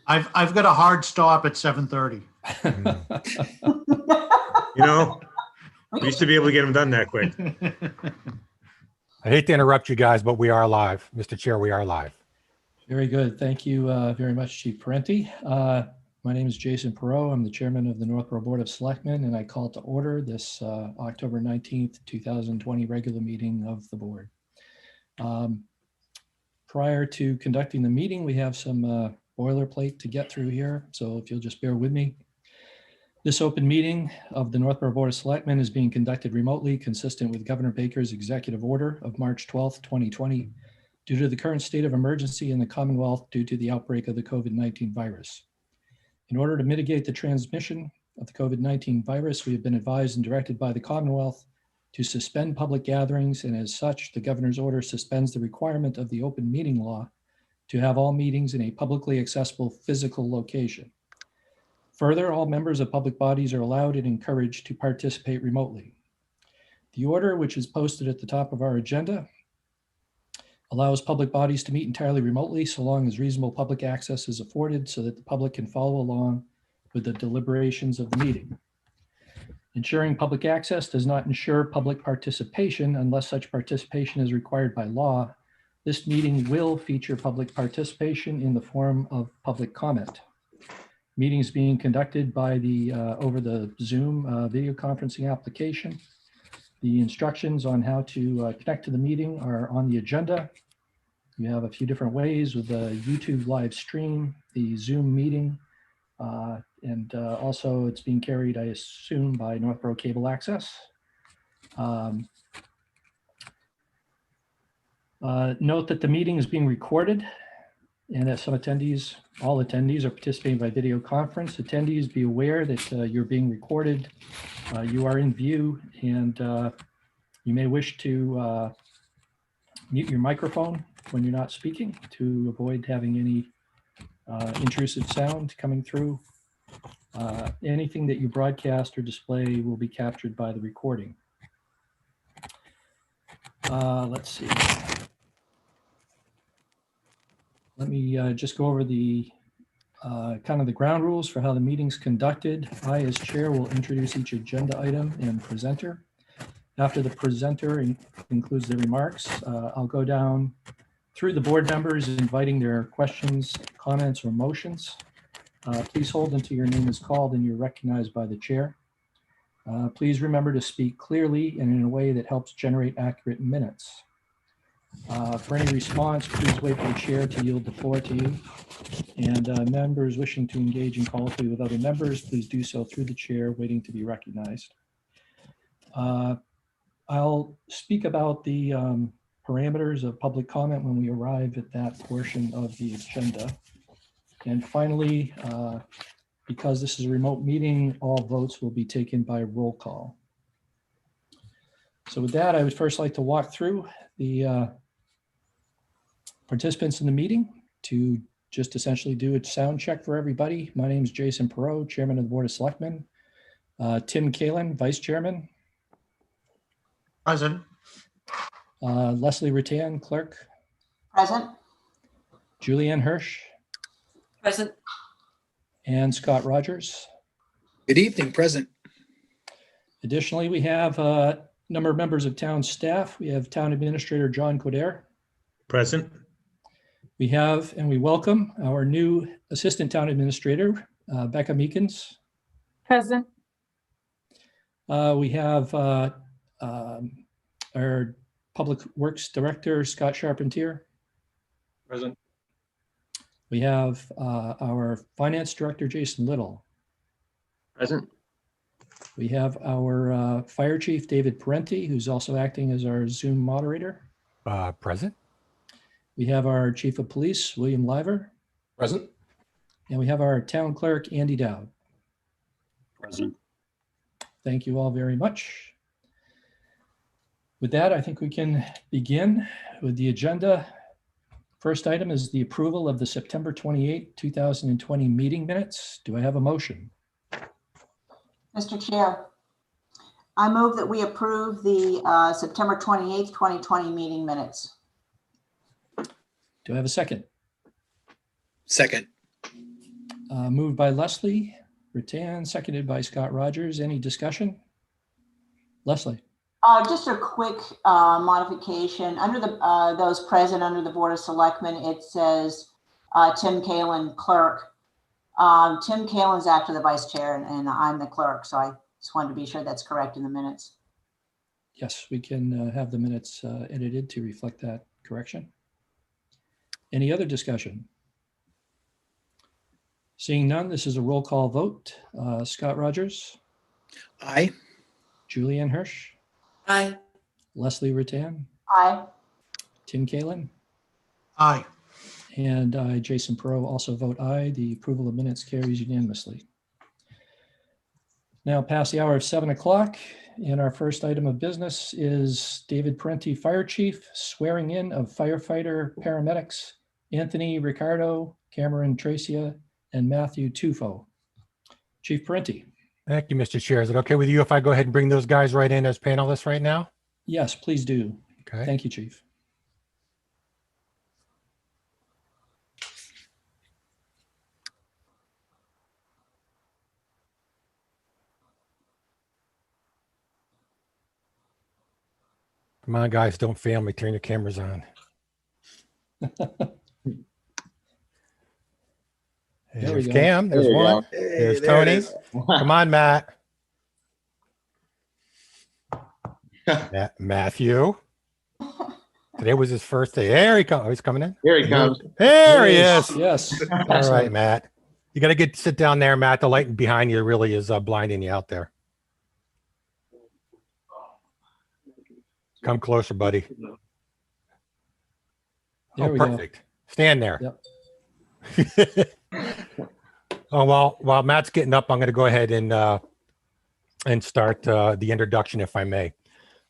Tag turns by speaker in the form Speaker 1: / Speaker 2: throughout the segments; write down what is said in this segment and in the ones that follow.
Speaker 1: I've got a hard stop at 7:30.
Speaker 2: You know, we used to be able to get them done that quick.
Speaker 3: I hate to interrupt you guys, but we are live. Mr. Chair, we are live.
Speaker 4: Very good. Thank you very much, Chief Parenti. My name is Jason Perot. I'm the chairman of the Northborough Board of Selectmen, and I call to order this October 19th, 2020 regular meeting of the board. Prior to conducting the meeting, we have some boilerplate to get through here, so if you'll just bear with me. This open meeting of the Northborough Board of Selectmen is being conducted remotely, consistent with Governor Baker's executive order of March 12th, 2020, due to the current state of emergency in the Commonwealth due to the outbreak of the COVID-19 virus. In order to mitigate the transmission of the COVID-19 virus, we have been advised and directed by the Commonwealth to suspend public gatherings, and as such, the governor's order suspends the requirement of the open meeting law to have all meetings in a publicly accessible physical location. Further, all members of public bodies are allowed and encouraged to participate remotely. The order, which is posted at the top of our agenda, allows public bodies to meet entirely remotely so long as reasonable public access is afforded so that the public can follow along with the deliberations of the meeting. Ensuring public access does not ensure public participation unless such participation is required by law. This meeting will feature public participation in the form of public comment. Meetings being conducted by over the Zoom video conferencing application. The instructions on how to connect to the meeting are on the agenda. We have a few different ways with the YouTube live stream, the Zoom meeting, and also it's being carried, I assume, by Northborough Cable Access. Note that the meeting is being recorded and that all attendees are participating by video conference. Attendees, be aware that you're being recorded. You are in view, and you may wish to mute your microphone when you're not speaking to avoid having any intrusive sound coming through. Anything that you broadcast or display will be captured by the recording. Let's see. Let me just go over the kind of the ground rules for how the meeting's conducted. I, as chair, will introduce each agenda item and presenter. After the presenter includes their remarks, I'll go down through the board members, inviting their questions, comments, or motions. Please hold until your name is called and you're recognized by the chair. Please remember to speak clearly and in a way that helps generate accurate minutes. For any response, please wait for the chair to yield the floor to you. And members wishing to engage in colloquy with other members, please do so through the chair, waiting to be recognized. I'll speak about the parameters of public comment when we arrive at that portion of the agenda. And finally, because this is a remote meeting, all votes will be taken by roll call. So with that, I would first like to walk through the participants in the meeting to just essentially do a sound check for everybody. My name is Jason Perot, Chairman of the Board of Selectmen. Tim Kalin, Vice Chairman.
Speaker 1: Present.
Speaker 4: Leslie Rattan, Clerk.
Speaker 5: Present.
Speaker 4: Julianne Hirsch.
Speaker 5: Present.
Speaker 4: And Scott Rogers.
Speaker 6: Good evening, present.
Speaker 4: Additionally, we have a number of members of town staff. We have Town Administrator John Coder.
Speaker 2: Present.
Speaker 4: We have, and we welcome our new Assistant Town Administrator, Becca Meekins.
Speaker 5: Present.
Speaker 4: We have our Public Works Director, Scott Charpentier.
Speaker 2: Present.
Speaker 4: We have our Finance Director, Jason Little.
Speaker 2: Present.
Speaker 4: We have our Fire Chief, David Parenti, who's also acting as our Zoom moderator.
Speaker 3: Present.
Speaker 4: We have our Chief of Police, William Liver.
Speaker 3: Present.
Speaker 4: And we have our Town Clerk, Andy Dowd.
Speaker 2: Present.
Speaker 4: Thank you all very much. With that, I think we can begin with the agenda. First item is the approval of the September 28, 2020 meeting minutes. Do I have a motion?
Speaker 5: Mr. Chair, I move that we approve the September 28th, 2020 meeting minutes.
Speaker 4: Do I have a second?
Speaker 6: Second.
Speaker 4: Moved by Leslie Rattan, seconded by Scott Rogers. Any discussion? Leslie?
Speaker 5: Just a quick modification. Under the those present under the Board of Selectmen, it says Tim Kalen, clerk. Tim Kalen's after the vice chair, and I'm the clerk, so I just wanted to be sure that's correct in the minutes.
Speaker 4: Yes, we can have the minutes edited to reflect that correction. Any other discussion? Seeing none, this is a roll call vote. Scott Rogers,
Speaker 6: Aye.
Speaker 4: Julianne Hirsch,
Speaker 7: Aye.
Speaker 4: Leslie Rattan,
Speaker 5: Aye.
Speaker 4: Tim Kalen,
Speaker 1: Aye.
Speaker 4: and I, Jason Perot, also vote aye. The approval of minutes carries unanimously. Now past the hour of 7 o'clock, and our first item of business is David Parenti, Fire Chief, swearing in of firefighter paramedics Anthony Ricardo, Cameron Tracia, and Matthew Tufo. Chief Parenti.
Speaker 3: Thank you, Mr. Chair. Is it okay with you if I go ahead and bring those guys right in as panelists right now?
Speaker 4: Yes, please do.
Speaker 3: Okay.
Speaker 4: Thank you, Chief.
Speaker 3: Come on, guys, don't fail me. Turn your cameras on.
Speaker 4: There we
Speaker 3: There's
Speaker 4: go.
Speaker 3: Cam. There's
Speaker 8: There you
Speaker 3: one.
Speaker 8: go.
Speaker 3: There's
Speaker 8: There it
Speaker 3: Tony.
Speaker 8: is.
Speaker 3: Come on, Matt. Matthew. Today was his first day. There he comes. Oh, he's coming in.
Speaker 8: Here he comes.
Speaker 3: There he is.
Speaker 4: Yes.
Speaker 3: All right,
Speaker 4: Excellent.
Speaker 3: Matt. You got to sit down there, Matt. The light behind you really is blinding you out there. Come closer, buddy.
Speaker 4: There
Speaker 3: Oh,
Speaker 4: we go.
Speaker 3: perfect. Stand there.
Speaker 4: Yep.
Speaker 3: Oh, while Matt's getting up, I'm going to go ahead and start the introduction, if I may.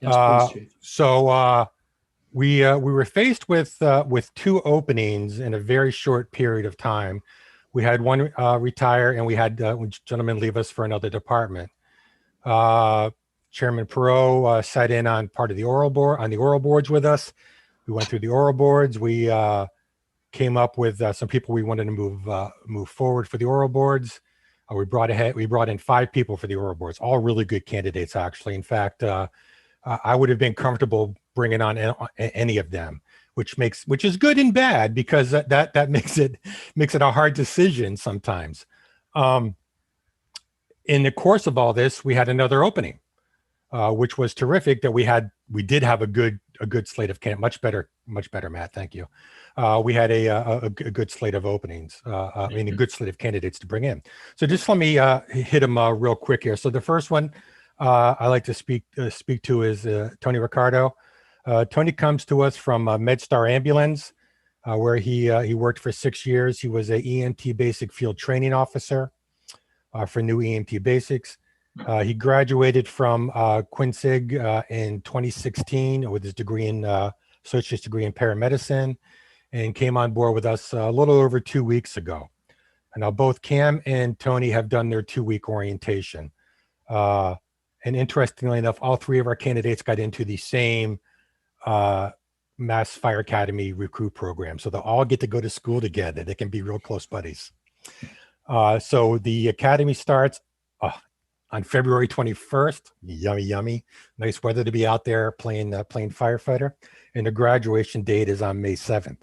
Speaker 4: Yes, please, Chief.
Speaker 3: So we were faced with two openings in a very short period of time. We had one retire, and we had one gentleman leave us for another department. Chairman Perot sat in on part of the oral boards with us. We went through the oral boards. We came up with some people we wanted to move forward for the oral boards. We brought in 5 people for the oral boards, all really good candidates, actually. In fact, I would have been comfortable bringing on any of them, which is good and bad, because that makes it a hard decision sometimes. In the course of all this, we had another opening, which was terrific. That we did have a good slate of candidates. Much better, Matt. Thank you. We had a good slate of openings. A good slate of candidates to bring in. So just let me hit them real quick here. So the first one I like to speak to is Tony Ricardo. Tony comes to us from MedStar Ambulance, where he worked for 6 years. He was a EMT basic field training officer for new EMT basics. He graduated from Quinsig in 2016 with his associate's degree in paramedicine, and came on board with us a little over 2 weeks ago. And now both Cam and Tony have done their 2-week orientation. And interestingly enough, all 3 of our candidates got into the same Mass Fire Academy recruit program. So they'll all get to go to school together. They can be real close buddies. So the academy starts on February 21st. Yummy, yummy. Nice weather to be out there playing firefighter. And the graduation date is on May 7th.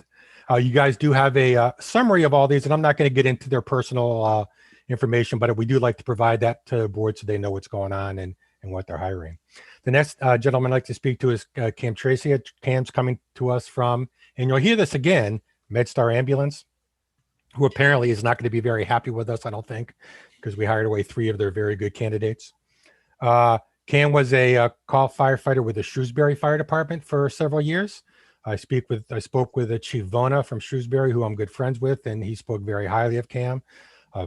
Speaker 3: You guys do have a summary of all these, and I'm not going to get into their personal information, but we do like to provide that to the board so they know what's going on and what they're hiring. The next gentleman I'd like to speak to is Cam Tracy. Cam's coming to us from, and you'll hear this again, MedStar Ambulance, who apparently is not going to be very happy with us, I don't think, because we hired away 3 of their very good candidates. Cam was a call firefighter with the Shrewsbury Fire Department for several years. I spoke with Chief Vona from Shrewsbury, who I'm good friends with, and he spoke very highly of Cam.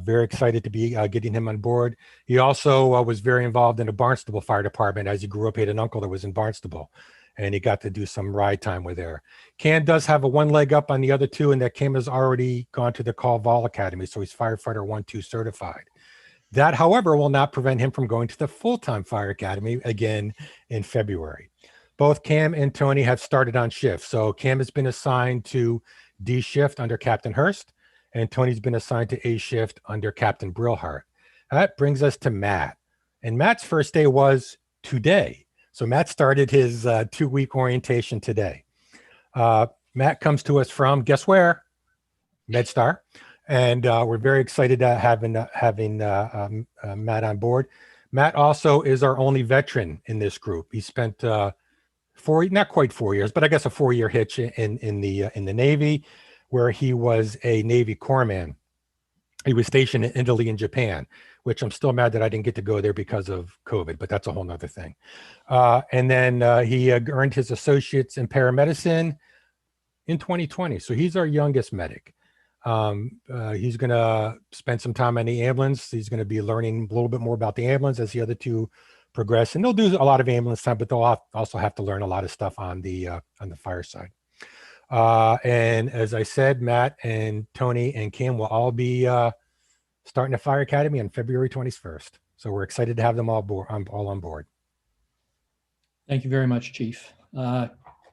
Speaker 3: Very excited to be getting him on board. He also was very involved in the Barnstable Fire Department. As he grew up, he had an uncle that was in Barnstable, and he got to do some ride time with there. Cam does have a 1 leg up on the other 2, and that Cam has already gone to the Call Vol Academy, so he's firefighter 1-2 certified. That, however, will not prevent him from going to the full-time Fire Academy again in February. Both Cam and Tony have started on shift. So Cam has been assigned to D shift under Captain Hurst, and Tony's been assigned to A shift under Captain Brillhart. That brings us to Matt. And Matt's first day was today. So Matt started his 2-week orientation today. Matt comes to us from, guess where? MedStar. And we're very excited to having Matt on board. Matt also is our only veteran in this group. He spent not quite 4 years, but I guess a 4-year hitch in the Navy, where he was a Navy corpsman. He was stationed in Italy and Japan, which I'm still mad that I didn't get to go there because of COVID, but that's a whole nother thing. And then he earned his associates in paramedicine in 2020. So he's our youngest medic. He's going to spend some time on the ambulance. He's going to be learning a little bit more about the ambulance as the other two progress. And they'll do a lot of ambulance time, but they'll also have to learn a lot of stuff on the fire side. And as I said, Matt and Tony and Kim will all be starting the Fire Academy on February 21st. So we're excited to have them all on board.
Speaker 4: Thank you very much, Chief.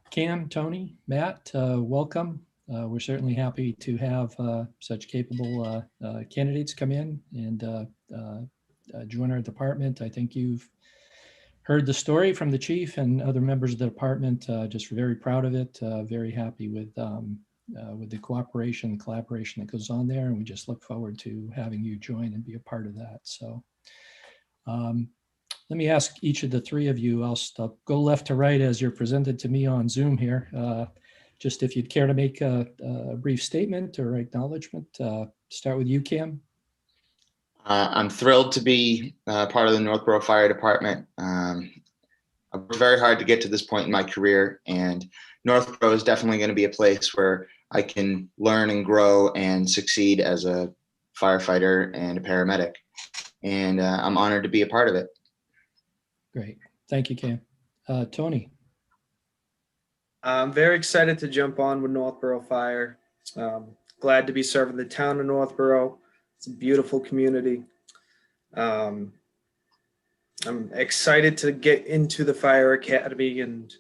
Speaker 4: Cam, Tony, Matt, welcome. We're certainly happy to have such capable candidates come in and join our department. I think you've heard the story from the chief and other members of the department. Just very proud of it. Very happy with the cooperation and collaboration that goes on there. And we just look forward to having you join and be a part of that. So let me ask each of the three of you, I'll go left to right as you're presented to me on Zoom here. Just if you'd care to make a brief statement or acknowledgement, start with you, Cam.
Speaker 7: I'm thrilled to be part of the Northborough Fire Department. I've worked very hard to get to this point in my career, and Northborough is definitely going to be a place where I can learn and grow and succeed as a firefighter and a paramedic. And I'm honored to be a part of it.
Speaker 4: Great. Thank you, Cam. Tony.
Speaker 8: I'm very excited to jump on with Northborough Fire. Glad to be serving the town of Northborough. It's a beautiful community. I'm excited to get into the Fire Academy and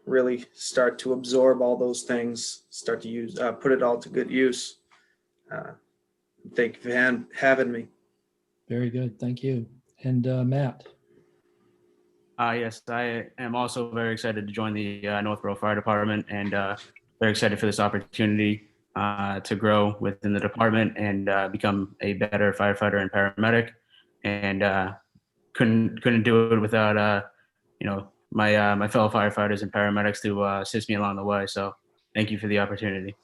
Speaker 8: really start to absorb all those things, start to use, put it all to good use. Thank you for having me.
Speaker 4: Very good. Thank you. And Matt.
Speaker 9: Yes, I am also very excited to join the Northborough Fire Department, and very excited for this opportunity to grow within the department and become a better firefighter and paramedic. And couldn't do it without my fellow firefighters and paramedics to assist me along the way. So thank you for the opportunity.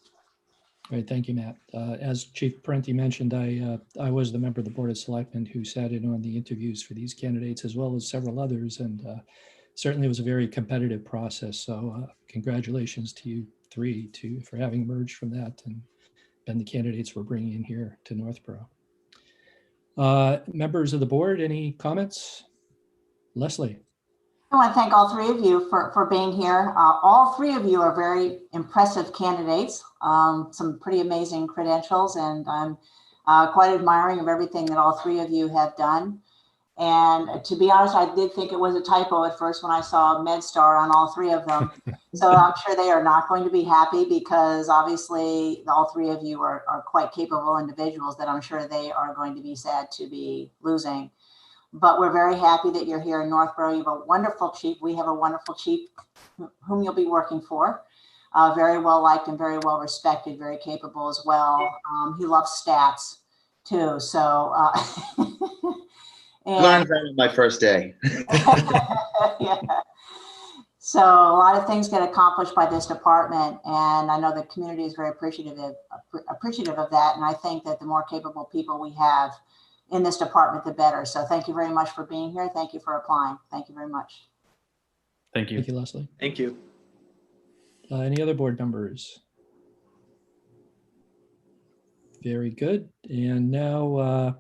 Speaker 4: Great, thank you, Matt. As Chief Parenti mentioned, I was the member of the Board of Selectmen who sat in on the interviews for these candidates, as well as several others, and certainly it was a very competitive process. So congratulations to you three for having emerged from that and been the candidates we're bringing in here to Northborough. Members of the board, any comments? Leslie.
Speaker 5: I want to thank all three of you for being here. All three of you are very impressive candidates, some pretty amazing credentials, and I'm quite admiring of everything that all three of you have done. And to be honest, I did think it was a typo at first when I saw MedStar on all three of them. So I'm sure they are not going to be happy, because obviously all three of you are quite capable individuals that I'm sure they are going to be sad to be losing. But we're very happy that you're here in Northborough. You have a wonderful chief. We have a wonderful chief whom you'll be working for. Very well liked and very well respected, very capable as well. He loves stats too. So,
Speaker 7: Learned that on my first day.
Speaker 5: yeah. So a lot of things get accomplished by this department, and I know the community is very appreciative of that. And I think that the more capable people we have in this department, the better. So thank you very much for being here. Thank you for applying. Thank you very much.
Speaker 9: Thank you.
Speaker 4: Thank you, Leslie.
Speaker 8: Thank you.
Speaker 4: Any other board members? Very good. And now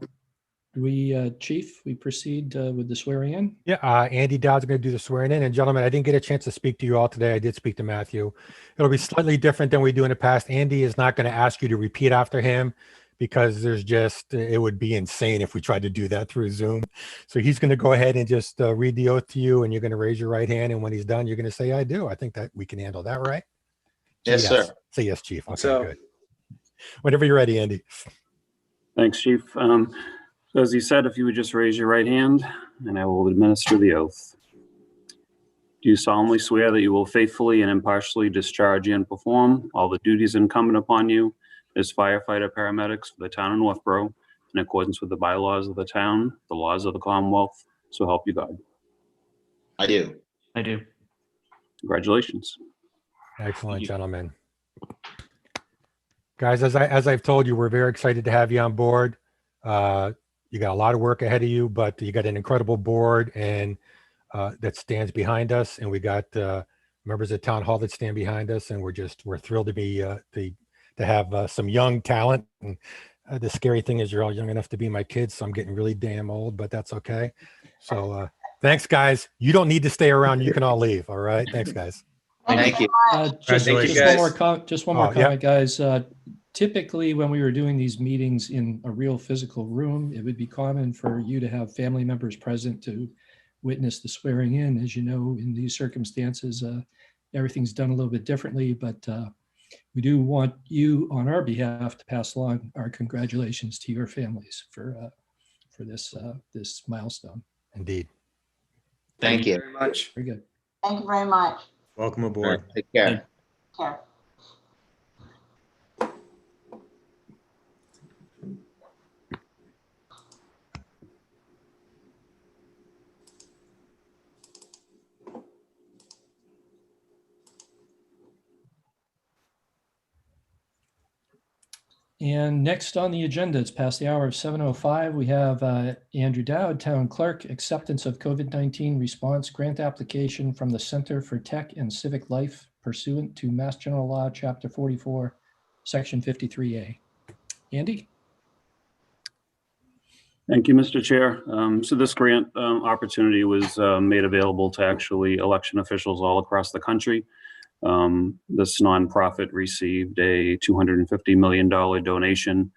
Speaker 4: Chief, we proceed with the swearing in.
Speaker 3: Yeah, Andy Dowd's going to do the swearing in. And gentlemen, I didn't get a chance to speak to you all today. I did speak to Matthew. It'll be slightly different than we do in the past. Andy is not going to ask you to repeat after him, because it would be insane if we tried to do that through Zoom. So he's going to go ahead and just read the oath to you, and you're going to raise your right hand. And when he's done, you're going to say, I do. I think that we can handle that, right?
Speaker 7: Yes, sir.
Speaker 3: Say yes, Chief. Okay,
Speaker 8: So,
Speaker 3: good. Whenever you're ready, Andy.
Speaker 10: Thanks, Chief. So as you said, if you would just raise your right hand and I will administer the oath. Do you solemnly swear that you will faithfully and impartially discharge and perform all the duties incumbent upon you as firefighter paramedics for the town of Northborough in accordance with the bylaws of the town, the laws of the Commonwealth, so help you God?
Speaker 7: I do.
Speaker 9: I do.
Speaker 10: Congratulations.
Speaker 3: Excellent,
Speaker 9: Thank you.
Speaker 3: gentlemen. Guys, as I've told you, we're very excited to have you on board. You got a lot of work ahead of you, but you got an incredible board and that stands behind us, and we got members of town hall that stand behind us, and we're thrilled to be to have some young talent. And the scary thing is you're all young enough to be my kids, so I'm getting really damn old, but that's okay. So thanks, guys. You don't need to stay around. You can all leave. All right. Thanks, guys.
Speaker 7: Thank you.
Speaker 4: Just
Speaker 8: Congratulations,
Speaker 4: one more
Speaker 8: guys.
Speaker 4: just one more
Speaker 3: Yeah.
Speaker 4: comment, guys. Typically, when we were doing these meetings in a real physical room, it would be common for you to have family members present to witness the swearing in. As you know, in these circumstances, everything's done a little bit differently, but we do want you on our behalf to pass along our congratulations to your families for this milestone.
Speaker 3: Indeed.
Speaker 7: Thank you.
Speaker 8: Very much.
Speaker 4: Very good.
Speaker 5: Thank you very much.
Speaker 2: Welcome
Speaker 7: All
Speaker 2: aboard.
Speaker 7: right, take care.
Speaker 5: Care.
Speaker 4: And next on the agenda, it's past the hour of 7:05. We have Andrew Dowd, Town Clerk, acceptance of COVID-19 response grant application from the Center for Tech and Civic Life pursuant to Mass General Law, Chapter 44, Section 53A. Andy?
Speaker 10: Thank you, Mr. Chair. So this grant opportunity was made available to actually election officials all across the country. This nonprofit received a $250 million donation,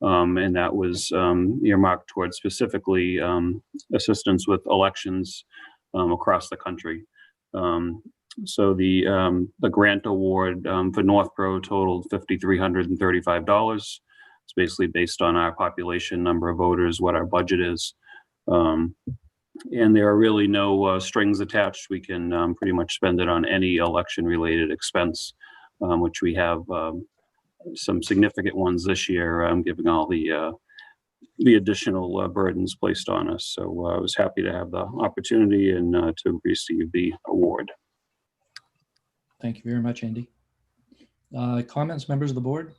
Speaker 10: and that was earmarked towards specifically assistance with elections across the country. So the grant award for Northborough totaled $5,335. It's basically based on our population, number of voters, what our budget is. And there are really no strings attached. We can pretty much spend it on any election-related expense, which we have some significant ones this year, given all the additional burdens placed on us. So I was happy to have the opportunity and to receive the award.
Speaker 4: Thank you very much, Andy. Comments, members of the board?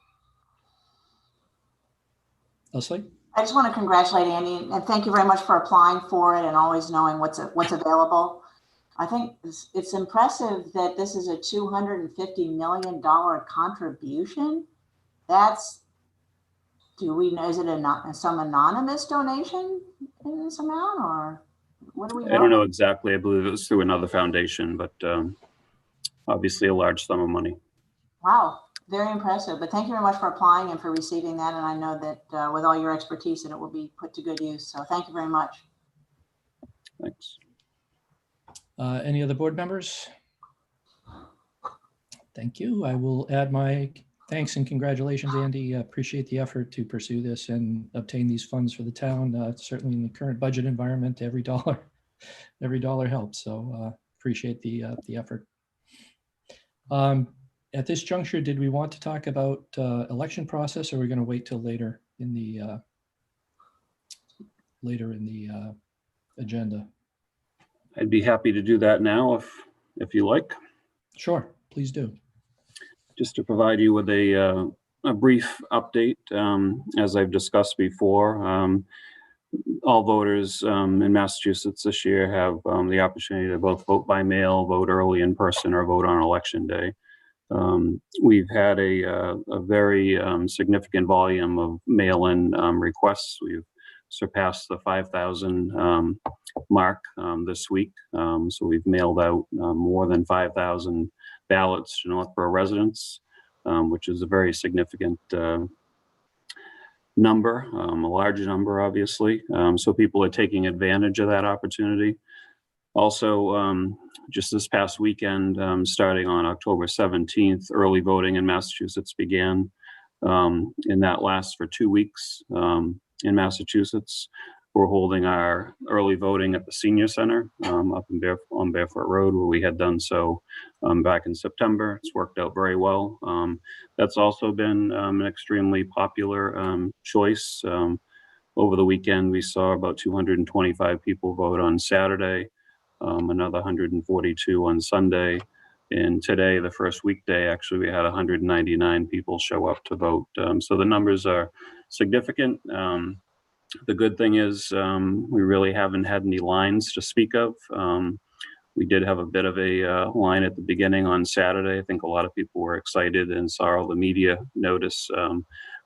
Speaker 4: Leslie?
Speaker 5: I just want to congratulate Andy and thank you very much for applying for it and always knowing what's available. I think it's impressive that this is a $250 million contribution. Do we know, is it some anonymous donation in this amount, or what do we know?
Speaker 10: I don't know exactly. I believe it was through another foundation, but obviously a large sum of money.
Speaker 5: Wow, very impressive. But thank you very much for applying and for receiving that. And I know that with all your expertise, that it will be put to good use. So thank you very much.
Speaker 10: Thanks.
Speaker 4: Any other board members? Thank you. I will add my thanks and congratulations, Andy. Appreciate the effort to pursue this and obtain these funds for the town. Certainly in the current budget environment, every dollar helps. So appreciate the effort. At this juncture, did we want to talk about election process, or are we going to wait till later in the agenda?
Speaker 10: I'd be happy to do that now if you like.
Speaker 4: Sure, please do.
Speaker 10: Just to provide you with a brief update, as I've discussed before, all voters in Massachusetts this year have the opportunity to both vote by mail, vote early in person, or vote on election day. We've had a very significant volume of mail-in requests. We've surpassed the 5,000 mark this week. So we've mailed out more than 5,000 ballots to Northborough residents, which is a very significant number, a large number, obviously. So people are taking advantage of that opportunity. Also, just this past weekend, starting on October 17th, early voting in Massachusetts began. And that lasts for 2 weeks in Massachusetts. We're holding our early voting at the Senior Center up on Barefoot Road, where we had done so back in September. It's worked out very well. That's also been an extremely popular choice. Over the weekend, we saw about 225 people vote on Saturday, another 142 on Sunday. And today, the first weekday, actually, we had 199 people show up to vote. So the numbers are significant. The good thing is we really haven't had any lines to speak of. We did have a bit of a line at the beginning on Saturday. I think a lot of people were excited and saw all the media notice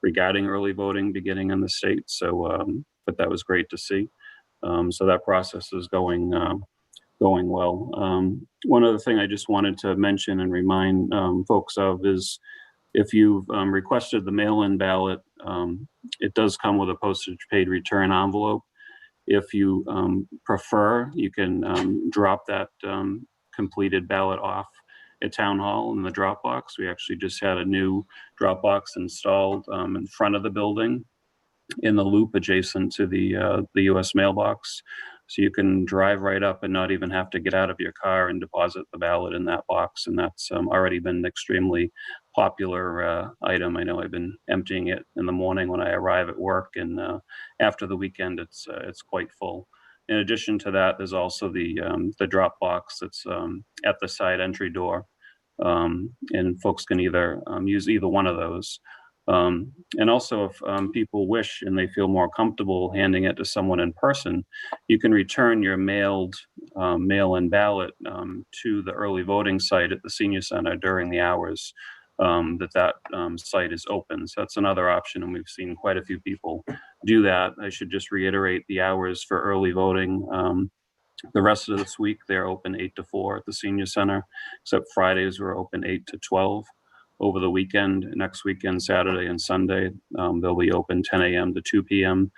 Speaker 10: regarding early voting beginning in the state. So, but that was great to see. So that process is going well. One other thing I just wanted to mention and remind folks of is if you've requested the mail-in ballot, it does come with a postage paid return envelope. If you prefer, you can drop that completed ballot off at Town Hall in the drop box. We actually just had a new drop box installed in front of the building in the loop adjacent to the US mailbox. So you can drive right up and not even have to get out of your car and deposit the ballot in that box. And that's already been an extremely popular item. I know I've been emptying it in the morning when I arrive at work, and after the weekend, it's quite full. In addition to that, there's also the drop box that's at the side entry door, and folks can either use either one of those. And also, if people wish and they feel more comfortable handing it to someone in person, you can return your mailed mail-in ballot to the early voting site at the Senior Center during the hours that site is open. So that's another option, and we've seen quite a few people do that. I should just reiterate the hours for early voting. The rest of this week, they're open 8 to 4 at the Senior Center, except Fridays we're open 8 to 12. Over the weekend, next weekend, Saturday and Sunday, they'll be open 10 a.m. to 2 p.m.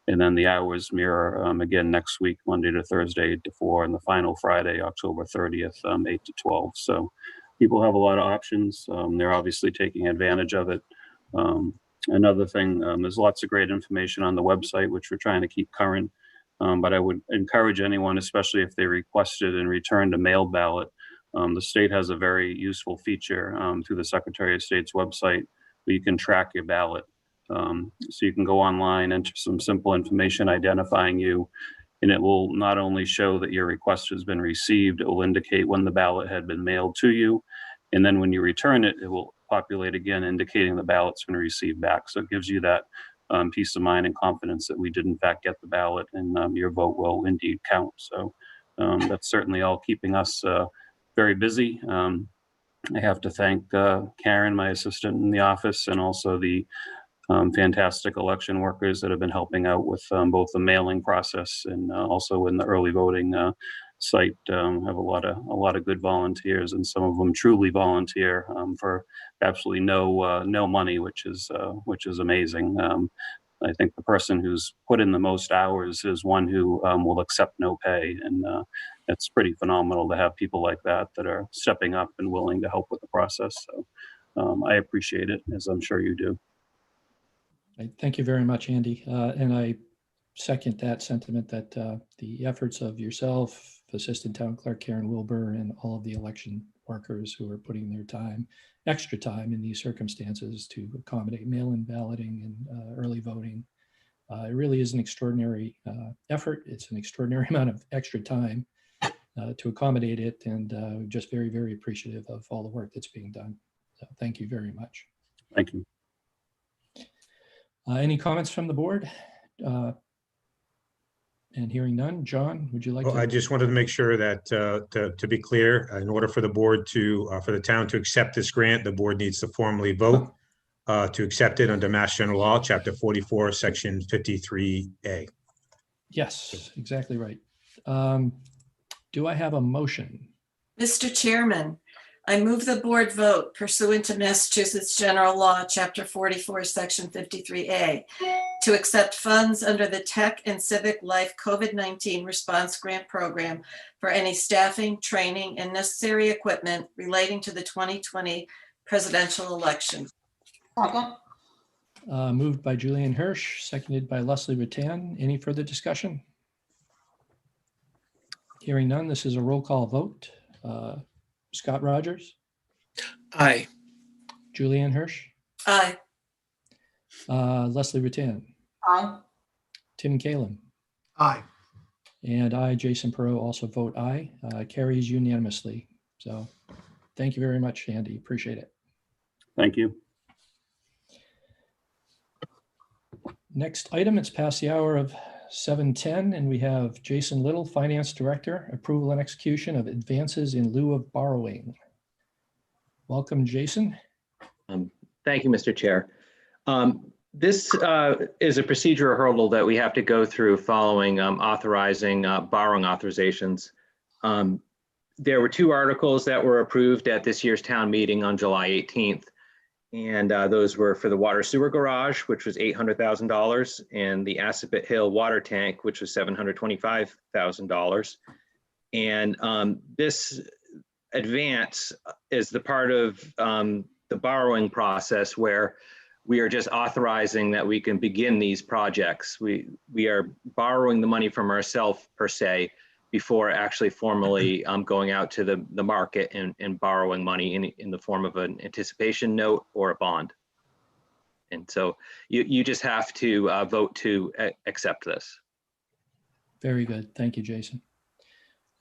Speaker 10: And then the hours mirror again next week, Monday to Thursday, 8 to 4, and the final Friday, October 30th, 8 to 12. So people have a lot of options. They're obviously taking advantage of it. Another thing, there's lots of great information on the website, which we're trying to keep current. But I would encourage anyone, especially if they requested and returned a mail ballot. The state has a very useful feature through the Secretary of State's website where you can track your ballot. So you can go online, enter some simple information identifying you, and it will not only show that your request has been received, it will indicate when the ballot had been mailed to you. And then when you return it, it will populate again, indicating the ballot's been received back. So it gives you that peace of mind and confidence that we did in fact get the ballot, and your vote will indeed count. So that's certainly all keeping us very busy. I have to thank Karen, my assistant in the office, and also the fantastic election workers that have been helping out with both the mailing process and also in the early voting site. Have a lot of good volunteers, and some of them truly volunteer for absolutely no money, which is amazing. I think the person who's put in the most hours is one who will accept no pay, and it's pretty phenomenal to have people like that are stepping up and willing to help with the process. So I appreciate it, as I'm sure you do.
Speaker 4: Thank you very much, Andy. And I second that sentiment that the efforts of yourself, Assistant Town Clerk Karen Wilbur, and all of the election workers who are putting their time, extra time in these circumstances to accommodate mail-in balloting and early voting. It really is an extraordinary effort. It's an extraordinary amount of extra time to accommodate it, and just very, very appreciative of all the work that's being done. So thank you very much.
Speaker 10: Thank you.
Speaker 4: Any comments from the board? And hearing none, John, would you like to?
Speaker 2: I just wanted to make sure that to be clear, in order for the board to, for the town to accept this grant, the board needs to formally vote to accept it under Mass General Law, Chapter 44, Section 53A.
Speaker 4: Yes, exactly right. Do I have a motion?
Speaker 11: Mr. Chairman, I move the board vote pursuant to Massachusetts General Law, Chapter 44, Section 53A, to accept funds under the Tech and Civic Life COVID-19 Response Grant Program for any staffing, training, and necessary equipment relating to the 2020 presidential election.
Speaker 5: Second.
Speaker 4: Moved by Julian Hirsch, seconded by Leslie Rattan. Any further discussion? Hearing none, this is a roll call vote. Scott Rogers,
Speaker 6: Aye.
Speaker 4: Julian Hirsch,
Speaker 11: Aye.
Speaker 4: Leslie Rattan,
Speaker 5: Aye.
Speaker 4: Tim Kalen,
Speaker 1: Aye.
Speaker 4: and I, Jason Perot, also vote aye. Carries unanimously. So thank you very much, Andy. Appreciate it.
Speaker 10: Thank you.
Speaker 4: Next item, it's past the hour of 7:10, and we have Jason Little, Finance Director, approval and execution of advances in lieu of borrowing. Welcome, Jason.
Speaker 12: Thank you, Mr. Chair. This is a procedural hurdle that we have to go through following authorizing borrowing authorizations. There were two articles that were approved at this year's town meeting on July 18th. And those were for the water sewer garage, which was $800,000, and the Assabet Hill water tank, which was $725,000. And this advance is the part of the borrowing process where we are just authorizing that we can begin these projects. We are borrowing the money from ourselves per se before actually formally going out to the market and borrowing money in the form of an anticipation note or a bond. And so you just have to vote to accept this.
Speaker 4: Very good. Thank you, Jason.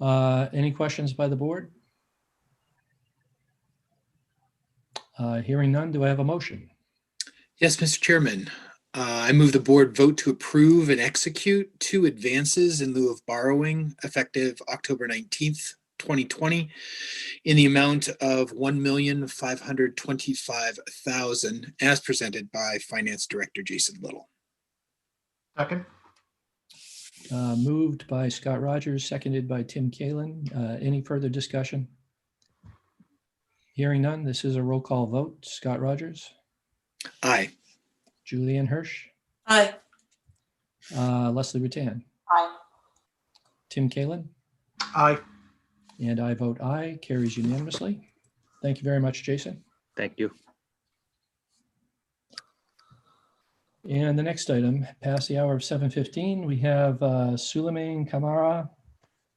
Speaker 4: Any questions by the board? Hearing none, do I have a motion?
Speaker 6: Yes, Mr. Chairman. I move the board vote to approve and execute two advances in lieu of borrowing effective October 19th, 2020 in the amount of $1,525,000 as presented by Finance Director Jason Little.
Speaker 1: Second.
Speaker 4: Moved by Scott Rogers, seconded by Tim Kalen. Any further discussion? Hearing none, this is a roll call vote. Scott Rogers,
Speaker 6: Aye.
Speaker 4: Julian Hirsch,
Speaker 11: Aye.
Speaker 4: Leslie Rattan,
Speaker 5: Aye.
Speaker 4: Tim Kalen,
Speaker 1: Aye.
Speaker 4: and I vote aye. Carries unanimously. Thank you very much, Jason.
Speaker 12: Thank you.
Speaker 4: And the next item, past the hour of 7:15, we have Suleiman Kamara,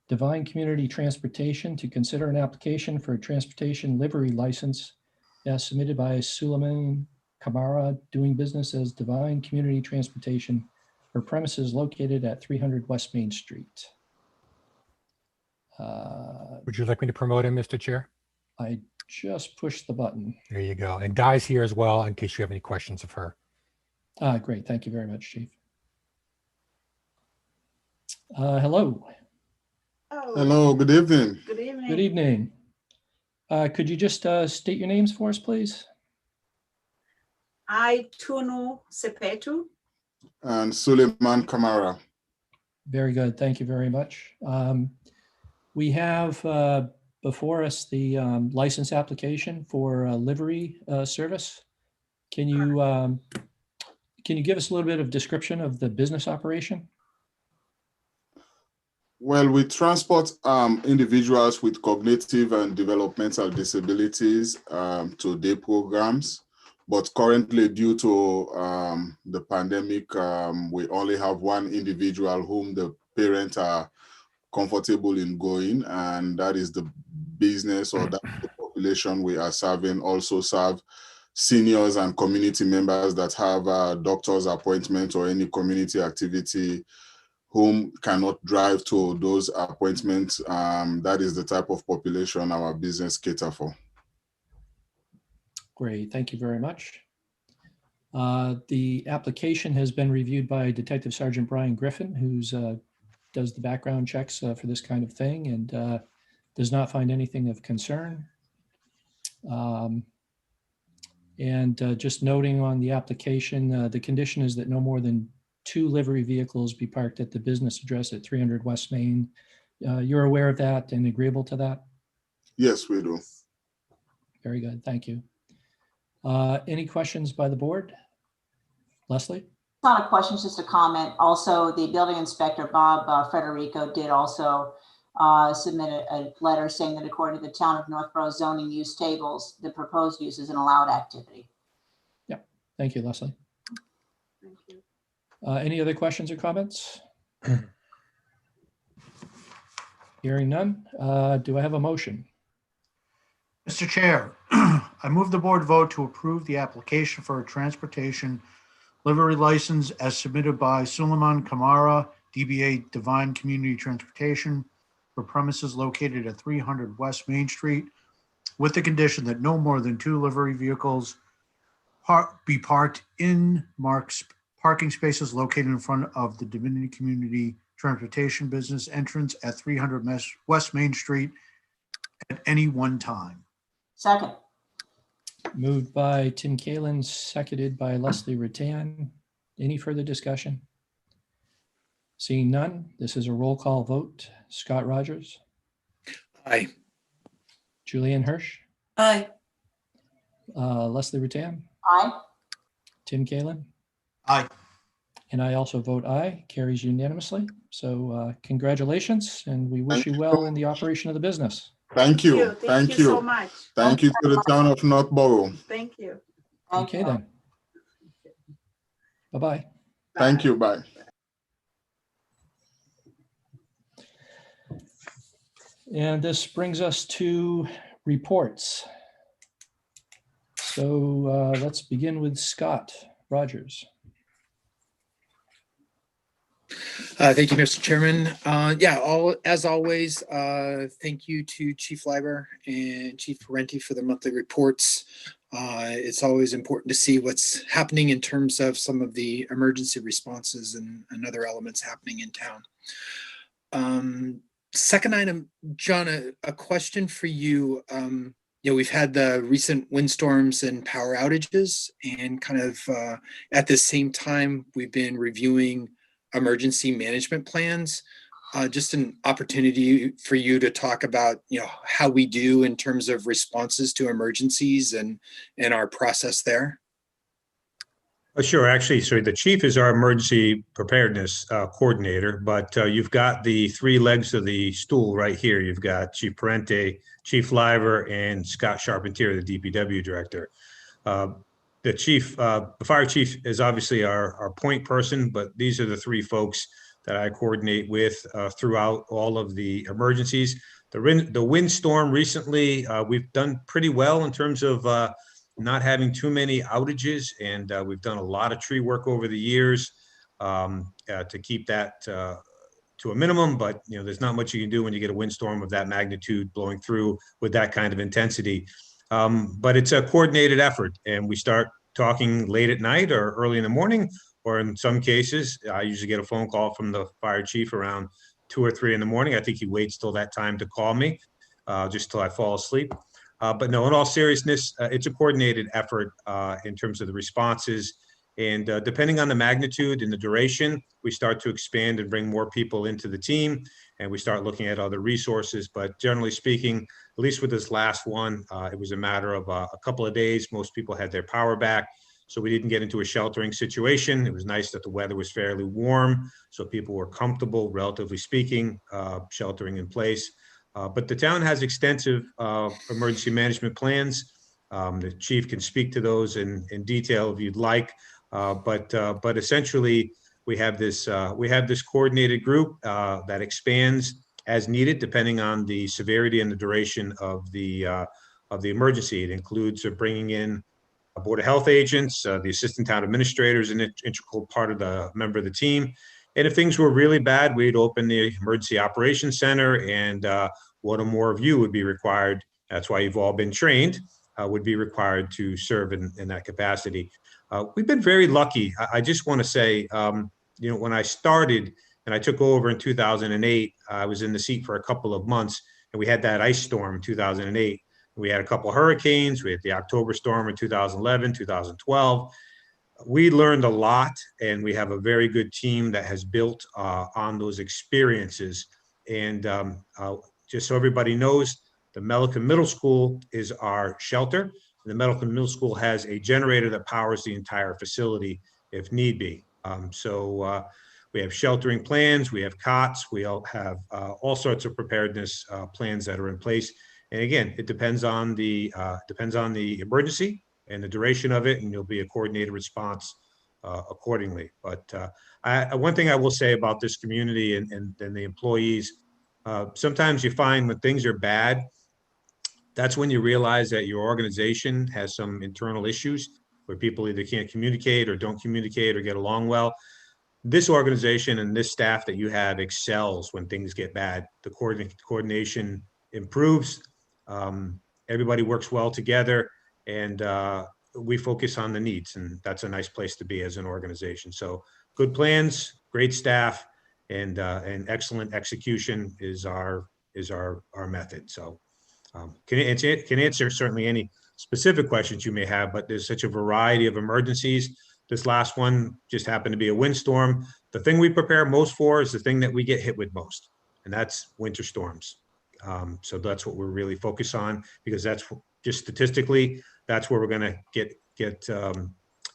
Speaker 4: Divine Community Transportation, to consider an application for a transportation livery license as submitted by Suleiman Kamara, doing business as Divine Community Transportation for premises located at 300 West Main Street.
Speaker 3: Would you like me to promote him, Mr. Chair?
Speaker 4: I just pushed the button.
Speaker 3: There you go. And Di's here as well in case you have any questions of her.
Speaker 4: Great. Thank you very much, Chief. Hello.
Speaker 13: Hello, good evening.
Speaker 11: Good evening.
Speaker 4: Good evening. Could you just state your names for us, please?
Speaker 14: I, Tunu Sepetu.
Speaker 13: And Suleiman Kamara.
Speaker 4: Very good. Thank you very much. We have before us the license application for livery service. Can you give us a little bit of description of the business operation?
Speaker 13: Well, we transport individuals with cognitive and developmental disabilities to day programs. But currently, due to the pandemic, we only have one individual whom the parents are comfortable in going, and that is the business or that the population we are serving. Also serve seniors and community members that have a doctor's appointment or any community activity whom cannot drive to those appointments. That is the type of population our business cater for.
Speaker 4: Great, thank you very much. The application has been reviewed by Detective Sergeant Brian Griffin, who's does the background checks for this kind of thing, and does not find anything of concern. Just noting on the application, the condition is that no more than 2 livery vehicles be parked at the business address at 300 West Main. You're aware of that and agreeable to that?
Speaker 13: Yes, we do.
Speaker 4: Very good, thank you. Any questions by the board? Leslie?
Speaker 5: Not a question, just a comment. Also, the building inspector, Bob Federico, did also submit a letter saying that according to the town of Northborough zoning use tables, the proposed use is an allowed activity.
Speaker 4: Yeah, thank you, Leslie.
Speaker 14: Thank you.
Speaker 4: Any other questions or comments? Hearing none. Do I have a motion?
Speaker 1: Mr. Chair, I move the board vote to approve the application for a transportation livery license as submitted by Suleiman Kamara, DBA Divine Community Transportation, for premises located at 300 West Main Street, with the condition that no more than 2 livery vehicles be parked in marked parking spaces located in front of the Divinity Community Transportation business entrance at 300 West Main Street at any one time.
Speaker 5: Second.
Speaker 4: Moved by Tim Kalen, seconded by Leslie Rattan. Any further discussion? Seeing none, this is a roll call vote. Scott Rogers,
Speaker 6: Aye.
Speaker 4: Julianne Hirsch,
Speaker 11: Aye.
Speaker 4: Leslie Rattan,
Speaker 5: Aye.
Speaker 4: Tim Kalen,
Speaker 1: Aye.
Speaker 4: and I also vote aye. Carries unanimously. So congratulations, and we wish you well in the operation of the business.
Speaker 13: Thank you.
Speaker 14: Thank you so much.
Speaker 13: Thank you to the town of Northborough.
Speaker 14: Thank you.
Speaker 5: Thank
Speaker 4: Okay
Speaker 5: you.
Speaker 4: then. Bye-bye.
Speaker 13: Thank you. Bye.
Speaker 4: And this brings us to reports. So let's begin with Scott Rogers.
Speaker 6: Thank you, Mr. Chairman. As always, thank you to Chief Leiber and Chief Parenti for the monthly reports. It's always important to see what's happening in terms of some of the emergency responses and other elements happening in town. Second item, John, a question for you. We've had the recent windstorms and power outages, and kind of at the same time, we've been reviewing emergency management plans. Just an opportunity for you to talk about, how we do in terms of responses to emergencies and our process there.
Speaker 2: Sure. Actually, sorry, the chief is our emergency preparedness coordinator, but you've got the 3 legs of the stool right here. You've got Chief Parenti, Chief Leiber, and Scott Charpentier, the DPW director. The fire chief is obviously our point person, but these are the 3 folks that I coordinate with throughout all of the emergencies. The windstorm recently, we've done pretty well in terms of not having too many outages, and we've done a lot of tree work over the years to keep that to a minimum. But there's not much you can do when you get a windstorm of that magnitude blowing through with that kind of intensity. But it's a coordinated effort, and we start talking late at night or early in the morning, or in some cases, I usually get a phone call from the fire chief around 2 or 3 in the morning. I think he waits till that time to call me, just till I fall asleep. But no, in all seriousness, it's a coordinated effort in terms of the responses. And depending on the magnitude and the duration, we start to expand and bring more people into the team, and we start looking at other resources. But generally speaking, at least with this last one, it was a matter of a couple of days. Most people had their power back, so we didn't get into a sheltering situation. It was nice that the weather was fairly warm, so people were comfortable, relatively speaking, sheltering in place. But the town has extensive emergency management plans. The chief can speak to those in detail if you'd like. But essentially, we have this coordinated group that expands as needed, depending on the severity and the duration of the emergency. It includes bringing in Board of Health agents, the assistant town administrators, an integral part of the member of the team. And if things were really bad, we'd open the emergency operations center, and one or more of you would be required. That's why you've all been trained, would be required to serve in that capacity. We've been very lucky. I just want to say, when I started and I took over in 2008, I was in the seat for a couple of months, and we had that ice storm in 2008. We had a couple of hurricanes. We had the October storm in 2011, 2012. We learned a lot, and we have a very good team that has built on those experiences. And just so everybody knows, the Milliken Middle School is our shelter. The Milliken Middle School has a generator that powers the entire facility if need be. So we have sheltering plans, we have cots, we all have all sorts of preparedness plans that are in place. And again, it depends on the emergency and the duration of it, and there'll be a coordinated response accordingly. But one thing I will say about this community and the employees, sometimes you find when things are bad, that's when you realize that your organization has some internal issues where people either can't communicate or don't communicate or get along well. This organization and this staff that you have excels when things get bad. The coordination improves. Everybody works well together, and we focus on the needs, and that's a nice place to be as an organization. So good plans, great staff, and excellent execution is our method. So can answer certainly any specific questions you may have, but there's such a variety of emergencies. This last one just happened to be a windstorm. The thing we prepare most for is the thing that we get hit with most, and that's winter storms. So that's what we're really focused on, because that's just statistically, that's where we're going to get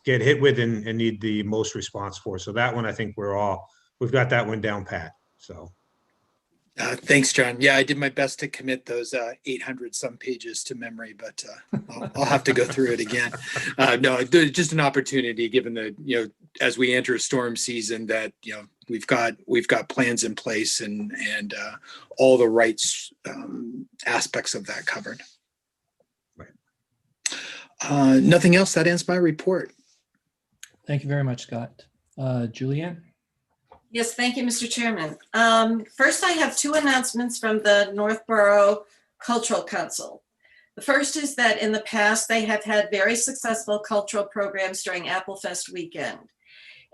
Speaker 2: hit with and need the most response for. So that one, I think we've got that one down pat. So.
Speaker 6: Thanks, John. Yeah, I did my best to commit those 800 some pages to memory, but I'll have to go through it again. No, just an opportunity, given that, as we enter a storm season, that, we've got plans in place and all the rights aspects of that covered.
Speaker 2: Right.
Speaker 6: Nothing else. That ends my report.
Speaker 4: Thank you very much, Scott. Julianne?
Speaker 11: Yes, thank you, Mr. Chairman. First, I have two announcements from the Northborough Cultural Council. The first is that in the past, they have had very successful cultural programs during Applefest weekend.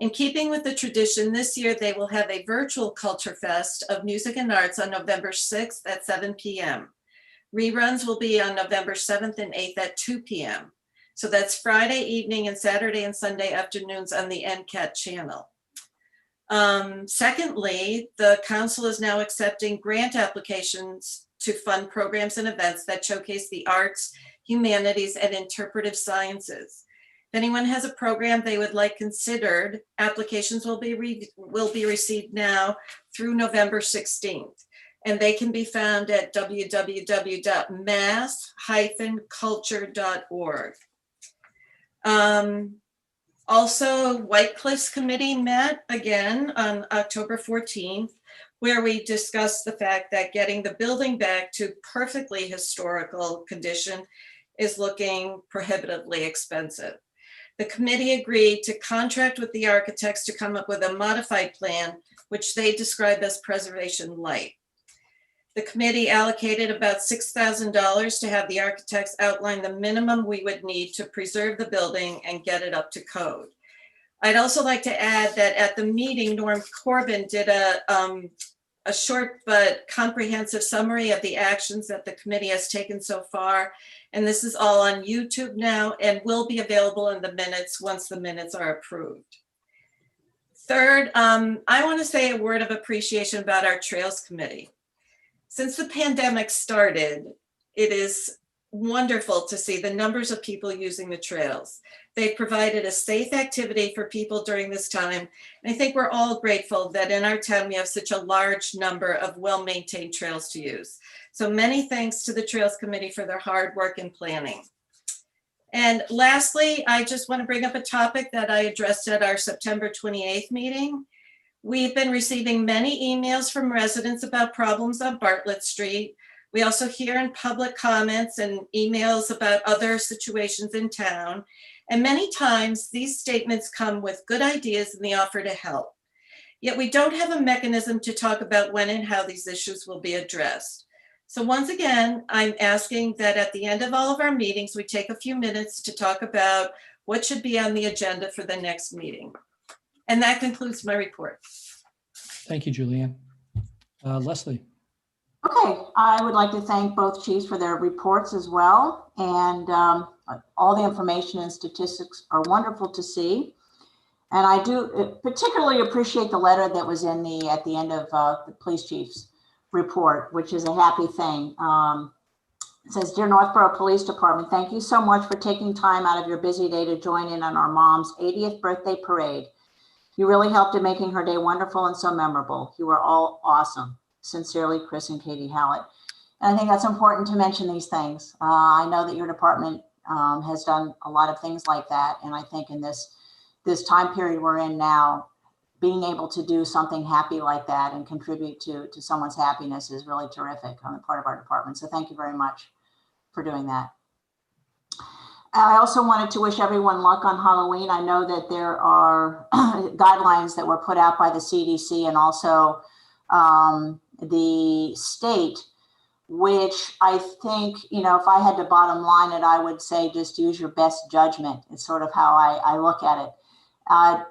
Speaker 11: In keeping with the tradition, this year they will have a virtual Culture Fest of music and arts on November 6th at 7 p.m. Reruns will be on November 7th and 8th at 2 p.m. So that's Friday evening and Saturday and Sunday afternoons on the NCAT channel. Secondly, the council is now accepting grant applications to fund programs and events that showcase the arts, humanities, and interpretive sciences. If anyone has a program they would like considered, applications will be received now through November 16th, and they can be found at www.mass-culture.org. Also, White Cliffs Committee met again on October 14th, where we discussed the fact that getting the building back to perfectly historical condition is looking prohibitively expensive. The committee agreed to contract with the architects to come up with a modified plan, which they describe as preservation light. The committee allocated about $6,000 to have the architects outline the minimum we would need to preserve the building and get it up to code. I'd also like to add that at the meeting, Norm Corbin did a short but comprehensive summary of the actions that the committee has taken so far. And this is all on YouTube now and will be available in the minutes once the minutes are approved. Third, I want to say a word of appreciation about our Trails Committee. Since the pandemic started, it is wonderful to see the numbers of people using the trails. They've provided a safe activity for people during this time. And I think we're all grateful that in our town, we have such a large number of well-maintained trails to use. So many thanks to the Trails Committee for their hard work and planning. And lastly, I just want to bring up a topic that I addressed at our September 28th meeting. We've been receiving many emails from residents about problems on Bartlett Street. We also hear in public comments and emails about other situations in town. And many times these statements come with good ideas and the offer to help. Yet we don't have a mechanism to talk about when and how these issues will be addressed. So once again, I'm asking that at the end of all of our meetings, we take a few minutes to talk about what should be on the agenda for the next meeting. And that concludes my report.
Speaker 4: Thank you, Julianne. Leslie.
Speaker 5: Okay, I would like to thank both chiefs for their reports as well. And all the information and statistics are wonderful to see. And I do particularly appreciate the letter that was at the end of the police chief's report, which is a happy thing. It says, "Dear Northborough Police Department, thank you so much for taking time out of your busy day to join in on our mom's 80th birthday parade. You really helped in making her day wonderful and so memorable. You are all awesome. Sincerely, Chris and Katie Hallett." And I think that's important to mention these things. I know that your department has done a lot of things like that. And I think in this this time period we're in now, being able to do something happy like that and contribute to someone's happiness is really terrific on the part of our department. So thank you very much for doing that. I also wanted to wish everyone luck on Halloween. I know that there are guidelines that were put out by the CDC and also the state, which I think, you know, if I had to bottom line it, I would say just use your best judgment. It's sort of how I look at it.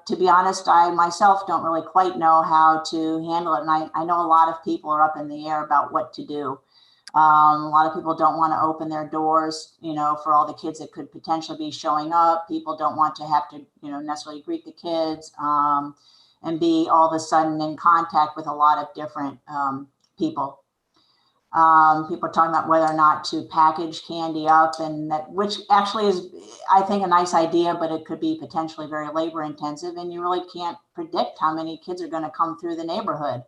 Speaker 5: To be honest, I myself don't really quite know how to handle it. And I know a lot of people are up in the air about what to do. A lot of people don't want to open their doors, you know, for all the kids that could potentially be showing up. People don't want to have to, you know, necessarily greet the kids and be all of a sudden in contact with a lot of different people. People are talking about whether or not to package candy up, and that, which actually is, I think, a nice idea, but it could be potentially very labor intensive, and you really can't predict how many kids are going to come through the neighborhood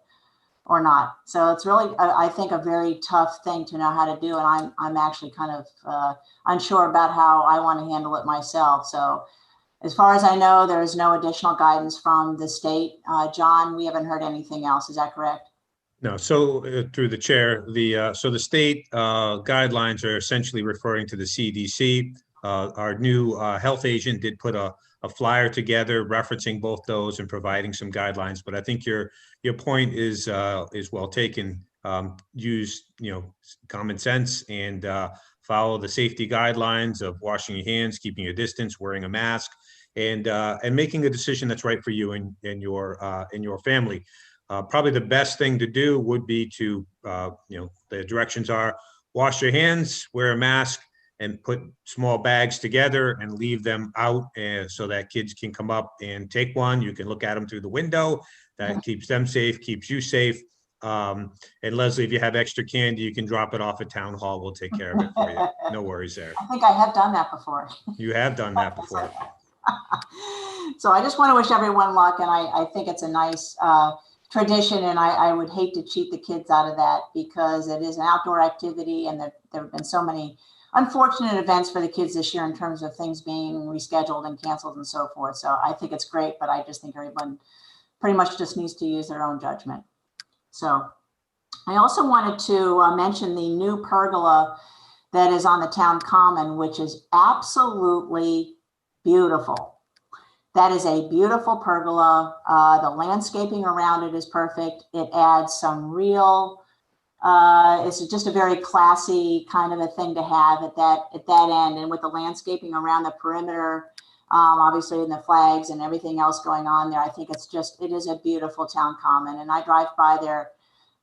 Speaker 5: or not. So it's really, I think, a very tough thing to know how to do, and I'm actually kind of unsure about how I want to handle it myself. So as far as I know, there is no additional guidance from the state. John, we haven't heard anything else. Is that correct?
Speaker 2: No, so through the chair, so the state guidelines are essentially referring to the CDC. Our new health agent did put a flyer together referencing both those and providing some guidelines. But I think your point is well taken. Use, you know, common sense and follow the safety guidelines of washing your hands, keeping your distance, wearing a mask, and making a decision that's right for you and your family. Probably the best thing to do would be to, you know, the directions are wash your hands, wear a mask, and put small bags together and leave them out so that kids can come up and take one. You can look at them through the window. That keeps them safe, keeps you safe. And Leslie, if you have extra candy, you can drop it off at Town Hall. We'll take care of it for you. No worries there.
Speaker 5: I think I have done that before.
Speaker 2: You have done that before.
Speaker 5: So I just want to wish everyone luck, and I think it's a nice tradition, and I would hate to cheat the kids out of that because it is an outdoor activity, and there have been so many unfortunate events for the kids this year in terms of things being rescheduled and canceled and so forth. So I think it's great, but I just think everyone pretty much just needs to use their own judgment. So I also wanted to mention the new pergola that is on the town common, which is absolutely beautiful. That is a beautiful pergola. The landscaping around it is perfect. It adds some real, it's just a very classy kind of a thing to have at that end. And with the landscaping around the perimeter, obviously in the flags and everything else going on there, I think it is a beautiful town common. And I drive by there.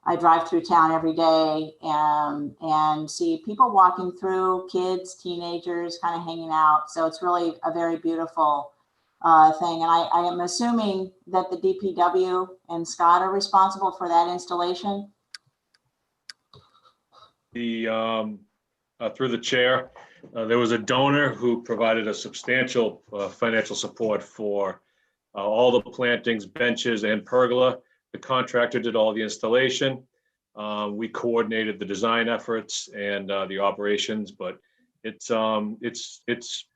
Speaker 5: I drive through town every day and see people walking through, kids, teenagers kind of hanging out. So it's really a very beautiful thing. And I am assuming that the DPW and Scott are responsible for that installation.
Speaker 15: Through the chair, there was a donor who provided a substantial financial support for all the plantings, benches, and pergola. The contractor did all the installation. We coordinated the design efforts and the operations, but it's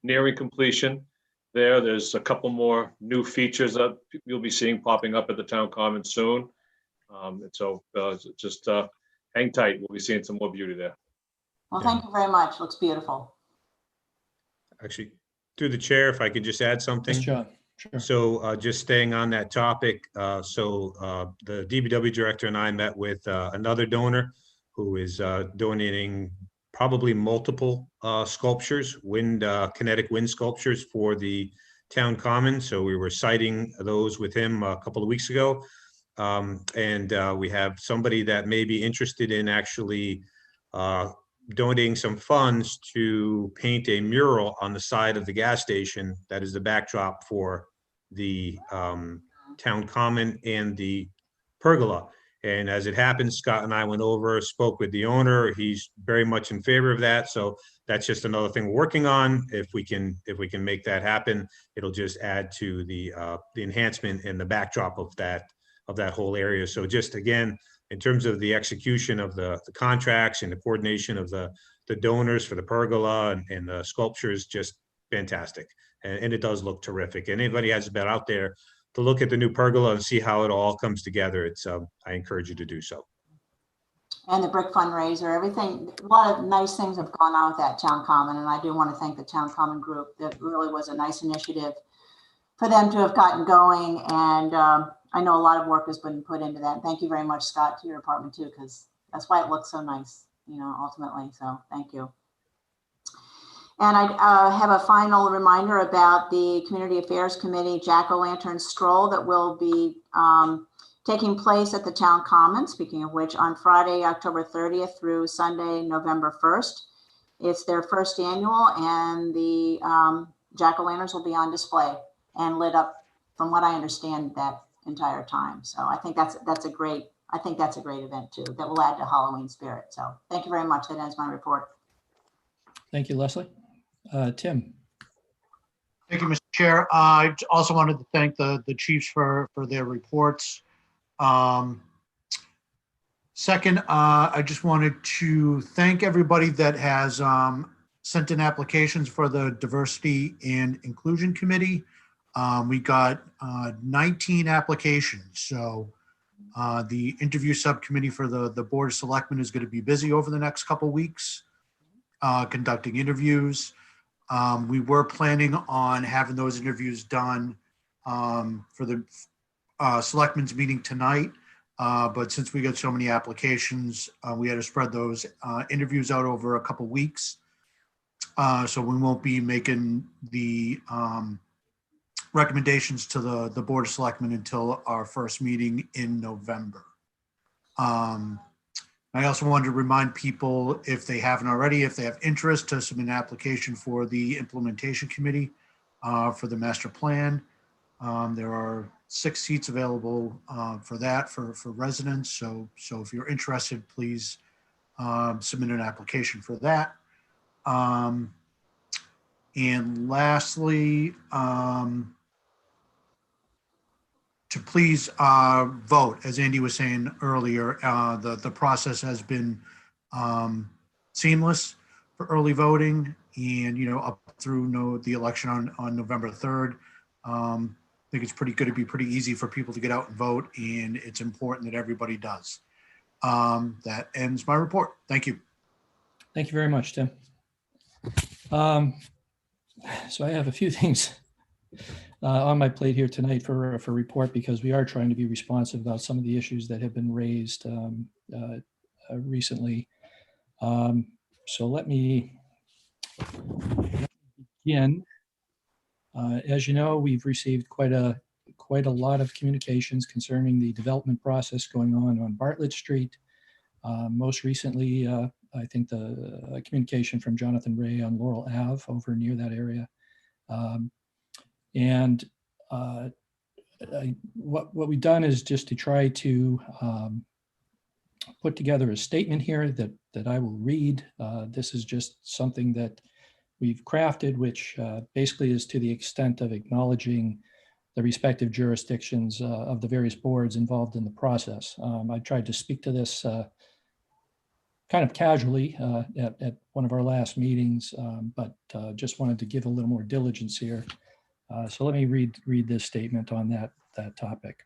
Speaker 15: nearing completion. There's a couple more new features that you'll be seeing popping up at the town common soon. So just hang tight. We'll be seeing some more beauty there.
Speaker 5: Well, thank you very much. Looks beautiful.
Speaker 2: Actually, through the chair, if I could just add something.
Speaker 4: Yes, John. Sure.
Speaker 2: So just staying on that topic, the DPW director and I met with another donor who is donating probably multiple sculptures, kinetic wind sculptures for the town common. So we were citing those with him a couple of weeks ago. And we have somebody that may be interested in actually donating some funds to paint a mural on the side of the gas station that is the backdrop for the town common and the pergola. And as it happens, Scott and I went over, spoke with the owner. He's very much in favor of that. So that's just another thing we're working on. If we can make that happen, it'll just add to the enhancement and the backdrop of that whole area. So just again, in terms of the execution of the contracts and the coordination of the donors for the pergola and the sculptures, just fantastic. and it does look terrific. And anybody has been out there to look at the new pergola and see how it all comes together, it's I encourage you to do so.
Speaker 5: And the brick fundraiser, everything, a lot of nice things have gone on with that town common, and I do want to thank the town common group. That really was a nice initiative for them to have gotten going, and I know a lot of work has been put into that. Thank you very much, Scott, to your department too, because that's why it looks so nice, you know, ultimately. So thank you. And I have a final reminder about the Community Affairs Committee Jack-o'-lantern stroll that will be taking place at the Town Common, speaking of which, on Friday, October 30th through Sunday, November 1st. It's their first annual, and the jack-o'-lanterns will be on display and lit up, from what I understand, that entire time. So I think that's a great event too, that will add to Halloween spirit. So thank you very much. That ends my report.
Speaker 4: Thank you, Leslie. Tim.
Speaker 1: Thank you, Mr. Chair. I also wanted to thank the chiefs for their reports. Second, I just wanted to thank everybody that has sent in applications for the Diversity and Inclusion Committee. We got 19 applications. So the interview subcommittee for the Board of Selectmen is going to be busy over the next couple weeks conducting interviews. We were planning on having those interviews done for the Selectmen's meeting tonight. But since we got so many applications, we had to spread those interviews out over a couple weeks. So we won't be making the recommendations to the Board of Selectmen until our first meeting in November. I also wanted to remind people, if they haven't already, if they have interest, to submit an application for the Implementation Committee for the master plan. There are 6 seats available for that for residents. So if you're interested, please submit an application for that. And lastly, to please vote, as Andy was saying earlier. The process has been seamless for early voting, and up through the election on November 3rd. I think it's it'd be pretty easy for people to get out and vote, and it's important that everybody does. That ends my report. Thank you.
Speaker 4: Thank you very much, Tim. So I have a few things on my plate here tonight for report, because we are trying to be responsive about some of the issues that have been raised recently. So let me begin. As you know, we've received quite a lot of communications concerning the development process going on Bartlett Street. Most recently, I think the communication from Jonathan Ray on Laurel Ave over near that area. What we've done is just to try to put together a statement here that I will read. This is just something that we've crafted, which basically is to the extent of acknowledging the respective jurisdictions of the various boards involved in the process. I tried to speak to this kind of casually at one of our last meetings, but just wanted to give a little more diligence here. So let me read this statement on that topic.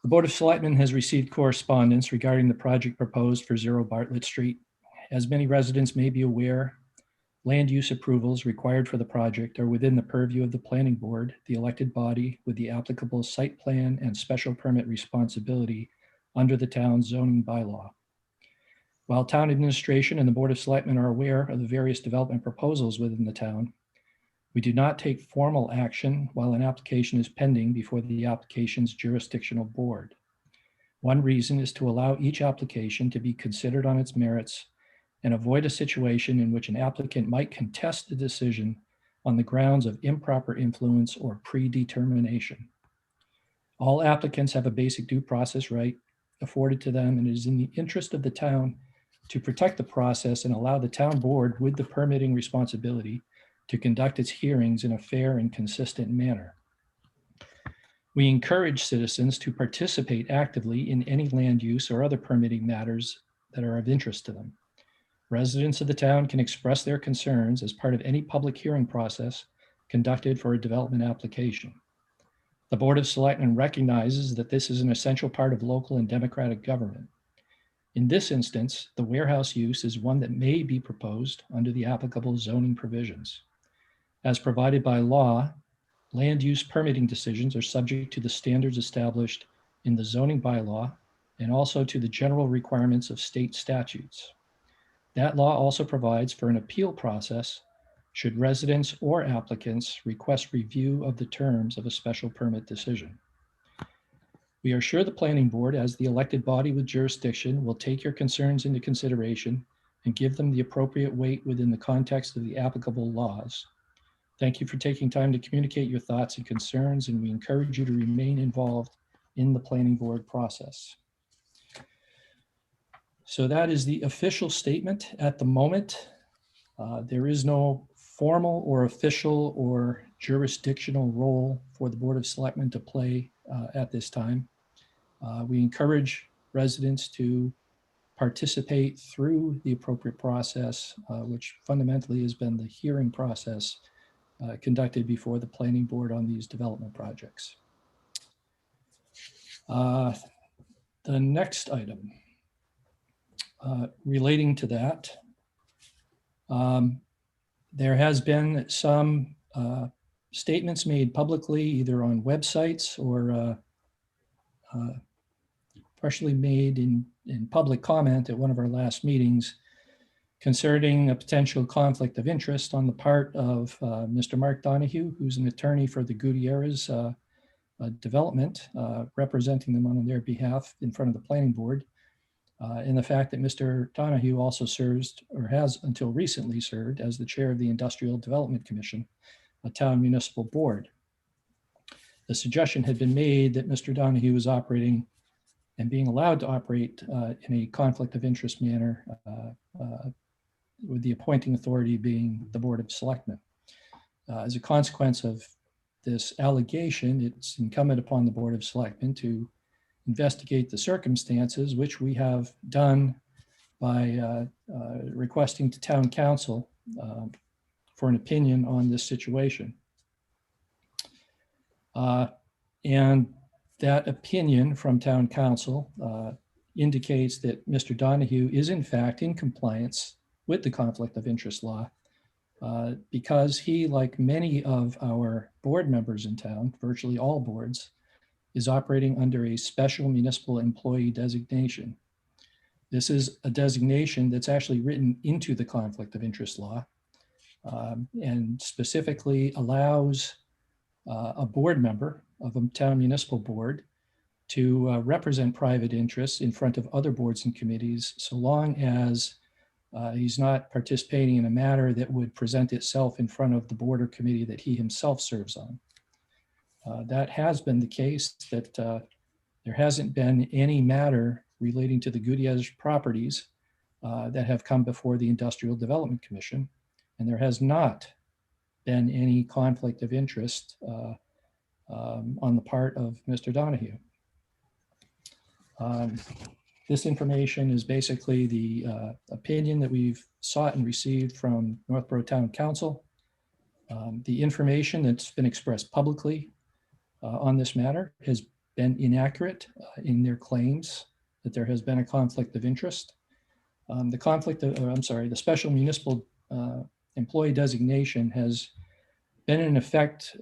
Speaker 4: The Board of Selectmen has received correspondence regarding the project proposed for 0 Bartlett Street. As many residents may be aware, land use approvals required for the project are within the purview of the Planning Board, the elected body with the applicable site plan and special permit responsibility under the town's zoning bylaw. While town administration and the Board of Selectmen are aware of the various development proposals within the town, we do not take formal action while an application is pending before the application's jurisdictional board. One reason is to allow each application to be considered on its merits and avoid a situation in which an applicant might contest the decision on the grounds of improper influence or predetermination. All applicants have a basic due process right afforded to them, and it is in the interest of the town to protect the process and allow the town board with the permitting responsibility to conduct its hearings in a fair and consistent manner. We encourage citizens to participate actively in any land use or other permitting matters that are of interest to them. Residents of the town can express their concerns as part of any public hearing process conducted for a development application. The Board of Selectmen recognizes that this is an essential part of local and democratic government. In this instance, the warehouse use is one that may be proposed under the applicable zoning provisions. As provided by law, land use permitting decisions are subject to the standards established in the zoning bylaw and also to the general requirements of state statutes. That law also provides for an appeal process should residents or applicants request review of the terms of a special permit decision. We are sure the planning board, as the elected body with jurisdiction, will take your concerns into consideration and give them the appropriate weight within the context of the applicable laws. Thank you for taking time to communicate your thoughts and concerns, and we encourage you to remain involved in the planning board process. So that is the official statement at the moment. There is no formal or official or jurisdictional role for the Board of Selectmen to play at this time. We encourage residents to participate through the appropriate process, which fundamentally has been the hearing process conducted before the planning board on these development projects. The next item relating to that, there has been some statements made publicly, either on websites or partially made in public comment at one of our last meetings concerning a potential conflict of interest on the part of Mr. Mark Donahue, who's an attorney for the Gutierrez development, representing them on their behalf in front of the planning board. And the fact that Mr. Donahue also serves, or has until recently served, as the chair of the Industrial Development Commission, a town municipal board. The suggestion had been made that Mr. Donahue is operating and being allowed to operate in a conflict of interest manner, with the appointing authority being the Board of Selectmen. As a consequence of this allegation, it's incumbent upon the Board of Selectmen to investigate the circumstances, which we have done by requesting to town council for an opinion on this situation. And that opinion from town council indicates that Mr. Donahue is in fact in compliance with the conflict of interest law because he, like many of our board members in town, virtually all boards, is operating under a special municipal employee designation. This is a designation that's actually written into the conflict of interest law and specifically allows a board member of a town municipal board to represent private interests in front of other boards and committees, so long as he's not participating in a matter that would present itself in front of the board or committee that he himself serves on. That has been the case, that there hasn't been any matter relating to the Gutierrez properties that have come before the Industrial Development Commission, and there has not been any conflict of interest on the part of Mr. Donahue. This information is basically the opinion that we've sought and received from Northborough Town Council. The information that's been expressed publicly on this matter has been inaccurate in their claims that there has been a conflict of interest. The special municipal employee designation has been in effect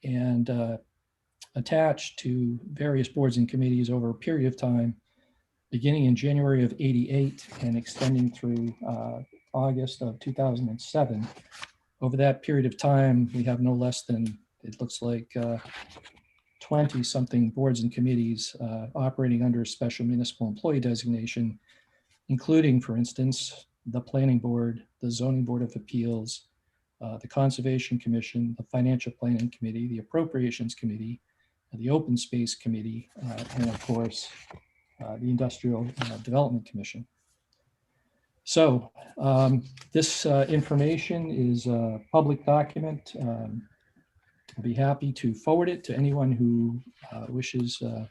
Speaker 4: and attached to various boards and committees over a period of time, beginning in January of '88 and extending through August of 2007. Over that period of time, we have no less than, it looks like, 20 something boards and committees operating under a special municipal employee designation, including, for instance, the Planning Board, the Zoning Board of Appeals, the Conservation Commission, the Financial Planning Committee, the Appropriations Committee, the Open Space Committee, and of course, the Industrial Development Commission. So this information is a public document. I'll be happy to forward it to anyone who wishes to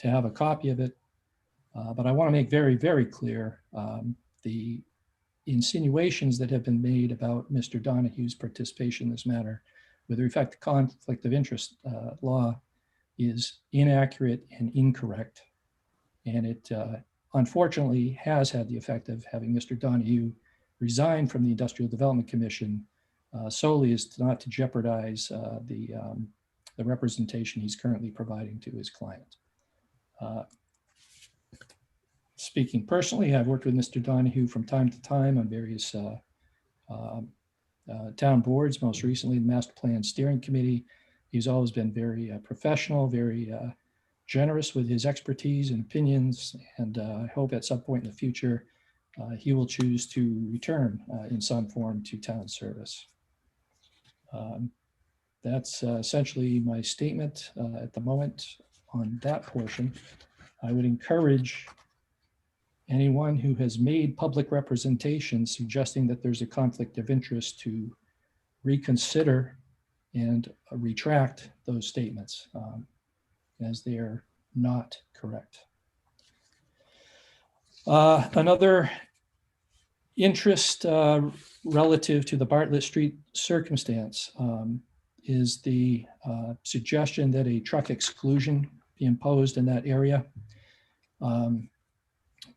Speaker 4: have a copy of it. But I want to make very, very clear the insinuations that have been made about Mr. Donahue's participation in this matter with respect to conflict of interest law is inaccurate and incorrect. And it unfortunately has had the effect of having Mr. Donahue resign from the Industrial Development Commission solely as not to jeopardize the representation he's currently providing to his client. Speaking personally, I've worked with Mr. Donahue from time to time on various town boards, most recently the Master Plan Steering Committee. He's always been very professional, very generous with his expertise and opinions, and I hope at some point in the future he will choose to return in some form to town service. That's essentially my statement at the moment on that portion. I would encourage anyone who has made public representation suggesting that there's a conflict of interest to reconsider and retract those statements as they are not correct. Another interest relative to the Bartlett Street circumstance is the suggestion that a truck exclusion be imposed in that area.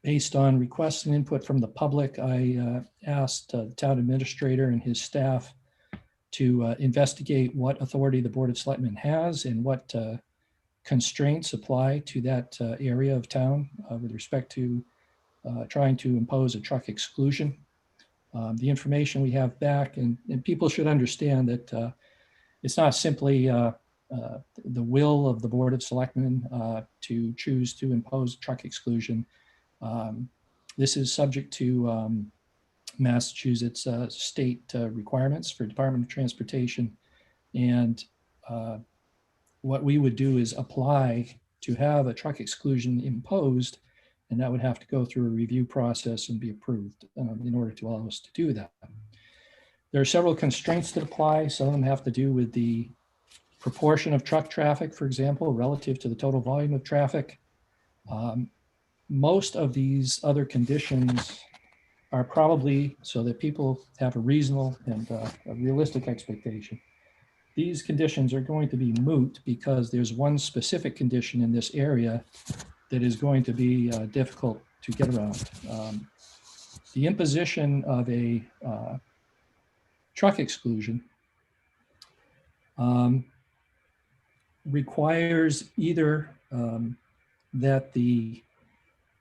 Speaker 4: Based on requests and input from the public, I asked the town administrator and his staff to investigate what authority the Board of Selectmen has and what constraints apply to that area of town with respect to trying to impose a truck exclusion. The information we have back, and people should understand that it's not simply the will of the Board of Selectmen to choose to impose truck exclusion. This is subject to Massachusetts state requirements for Department of Transportation. And what we would do is apply to have a truck exclusion imposed, and that would have to go through a review process and be approved in order to allow us to do that. There are several constraints that apply. Some of them have to do with the proportion of truck traffic, for example, relative to the total volume of traffic. Most of these other conditions are probably so that people have a reasonable and a realistic expectation. These conditions are going to be moot because there's one specific condition in this area that is going to be difficult to get around. The imposition of a truck exclusion requires either that the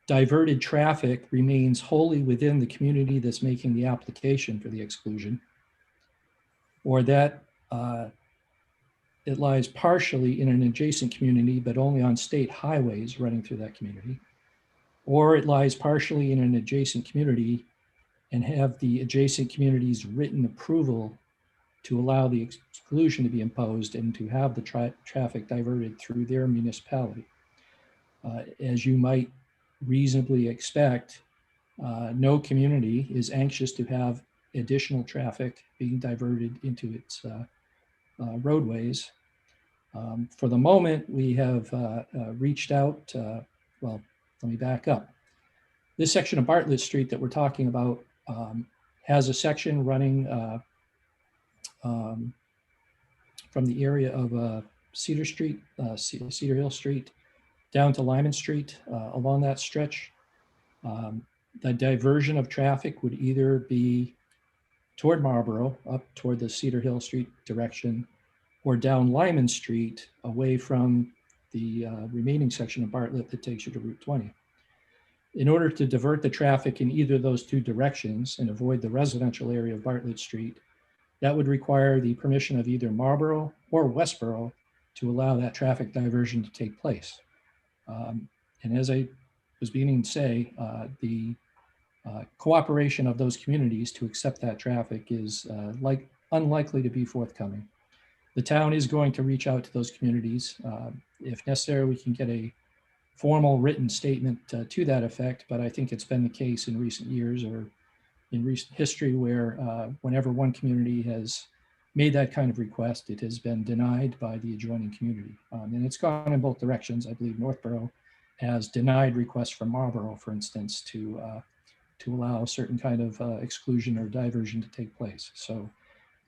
Speaker 4: diverted traffic remains wholly within the community that's making the application for the exclusion, or that it lies partially in an adjacent community, but only on state highways running through that community, or it lies partially in an adjacent community and have the adjacent community's written approval to allow the exclusion to be imposed and to have the traffic diverted through their municipality. As you might reasonably expect, no community is anxious to have additional traffic being diverted into its roadways. For the moment, we have reached out, well, let me back up. This section of Bartlett Street that we're talking about has a section running from the area of Cedar Street, Cedar Hill Street, down to Lyman Street. Along that stretch, the diversion of traffic would either be toward Marlboro, up toward the Cedar Hill Street direction, or down Lyman Street, away from the remaining section of Bartlett that takes you to Route 20. In order to divert the traffic in either of those two directions and avoid the residential area of Bartlett Street, that would require the permission of either Marlboro or Westboro to allow that traffic diversion to take place. And as I was beginning to say, the cooperation of those communities to accept that traffic is unlikely to be forthcoming. The town is going to reach out to those communities. If necessary, we can get a formal written statement to that effect, but I think it's been the case in recent years or in recent history where whenever one community has made that kind of request, it has been denied by the adjoining community. And it's gone in both directions. I believe Northborough has denied requests from Marlboro, for instance, to to allow certain kind of exclusion or diversion to take place. So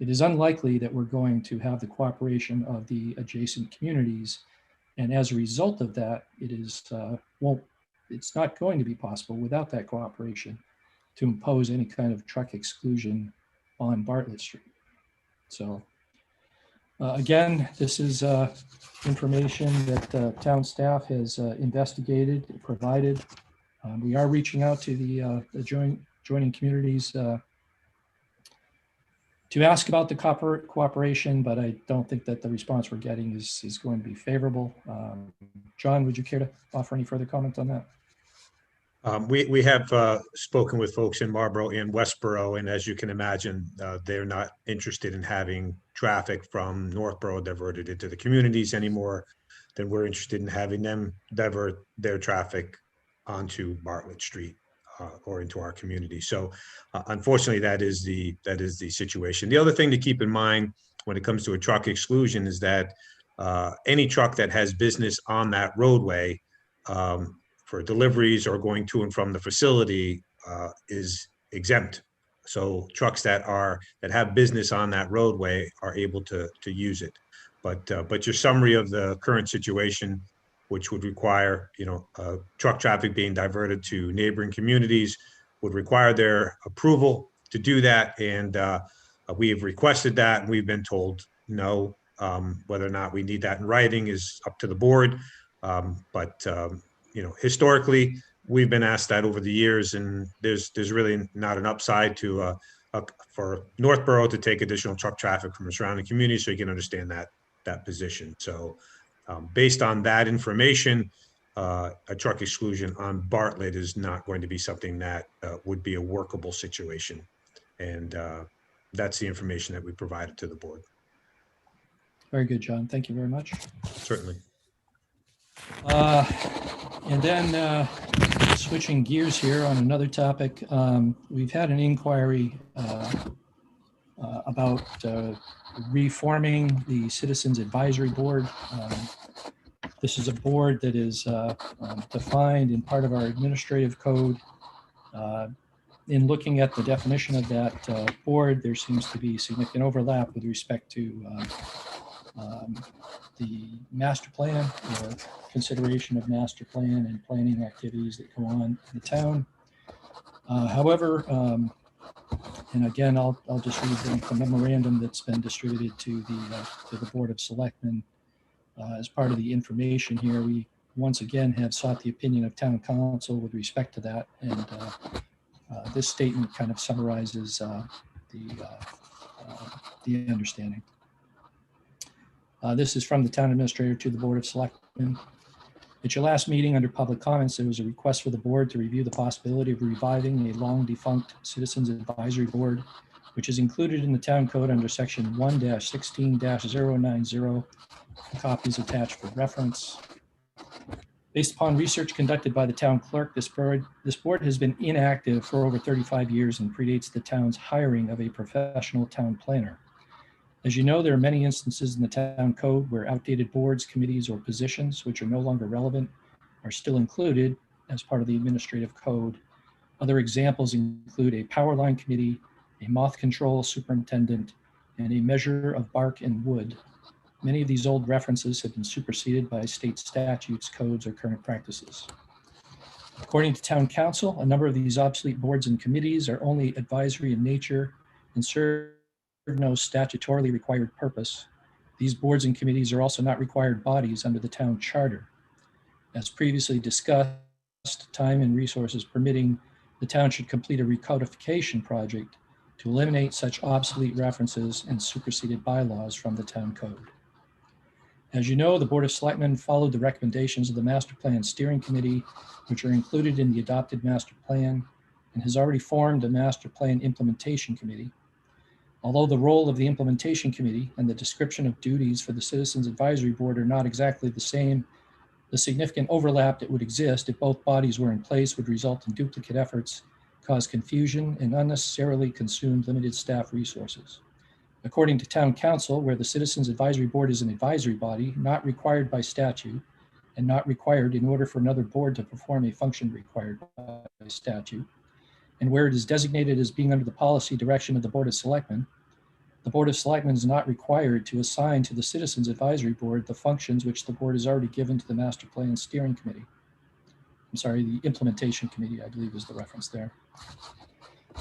Speaker 4: it is unlikely that we're going to have the cooperation of the adjacent communities. And as a result of that, it's not going to be possible without that cooperation to impose any kind of truck exclusion on Bartlett Street. So again, this is information that town staff has investigated, provided. We are reaching out to the joining communities to ask about the cooperation, but I don't think that the response we're getting is going to be favorable. John, would you care to offer any further comment on that?
Speaker 2: We have spoken with folks in Marlborough and Westboro, and as you can imagine, they're not interested in having traffic from Northborough diverted into the communities anymore than we're interested in having them divert their traffic onto Bartlett Street or into our community. So unfortunately, that is the situation. The other thing to keep in mind when it comes to a truck exclusion is that any truck that has business on that roadway for deliveries or going to and from the facility is exempt. So trucks that have business on that roadway are able to use it. But your summary of the current situation, which would require truck traffic being diverted to neighboring communities, would require their approval to do that. And we have requested that, and we've been told no. Whether or not we need that in writing is up to the board. Historically, we've been asked that over the years, and there's really not an upside to for Northborough to take additional truck traffic from the surrounding communities. So you can understand that position. So based on that information, a truck exclusion on Bartlett is not going to be something that would be a workable situation. And that's the information that we provided to the board.
Speaker 4: Very good, John. Thank you very much.
Speaker 2: Certainly.
Speaker 4: And then switching gears here on another topic, we've had an inquiry about reforming the Citizens Advisory Board. This is a board that is defined in part of our administrative code. In looking at the definition of that board, there seems to be significant overlap with respect to the master plan or consideration of master plan and planning activities that go on in the town. However, and again, I'll just read the memorandum that's been distributed to the Board of Selectmen as part of the information here. We once again have sought the opinion of town council with respect to that, and this statement kind of summarizes the understanding. This is from the town administrator to the Board of Selectmen. At your last meeting under public comments, there was a request for the board to review the possibility of reviving a long defunct Citizens Advisory Board, which is included in the town code under section 1-16-090. Copies attached for reference. Based upon research conducted by the town clerk, this board has been inactive for over 35 years and predates the town's hiring of a professional town planner. As you know, there are many instances in the town code where outdated boards, committees, or positions which are no longer relevant are still included as part of the administrative code. Other examples include a power line committee, a moth control superintendent, and a measure of bark and wood. Many of these old references have been superseded by state statutes, codes, or current practices. According to town council, a number of these obsolete boards and committees are only advisory in nature and serve no statutorily required purpose. These boards and committees are also not required bodies under the town charter. As previously discussed, time and resources permitting, the town should complete a recodification project to eliminate such obsolete references and superseded bylaws from the town code. As you know, the Board of Selectmen followed the recommendations of the Master Plan Steering Committee, which are included in the adopted master plan, and has already formed a Master Plan Implementation Committee. Although the role of the Implementation Committee and the description of duties for the Citizens Advisory Board are not exactly the same, the significant overlap that would exist if both bodies were in place would result in duplicate efforts, cause confusion, and unnecessarily consume limited staff resources. According to town council, where the Citizens Advisory Board is an advisory body, not required by statute, and not required in order for another board to perform a function required by statute, and where it is designated as being under the policy direction of the Board of Selectmen, the Board of Selectmen is not required to assign to the Citizens Advisory Board the functions which the board has already given to the Master Plan Steering Committee. I'm sorry, the Implementation Committee, I believe is the reference there.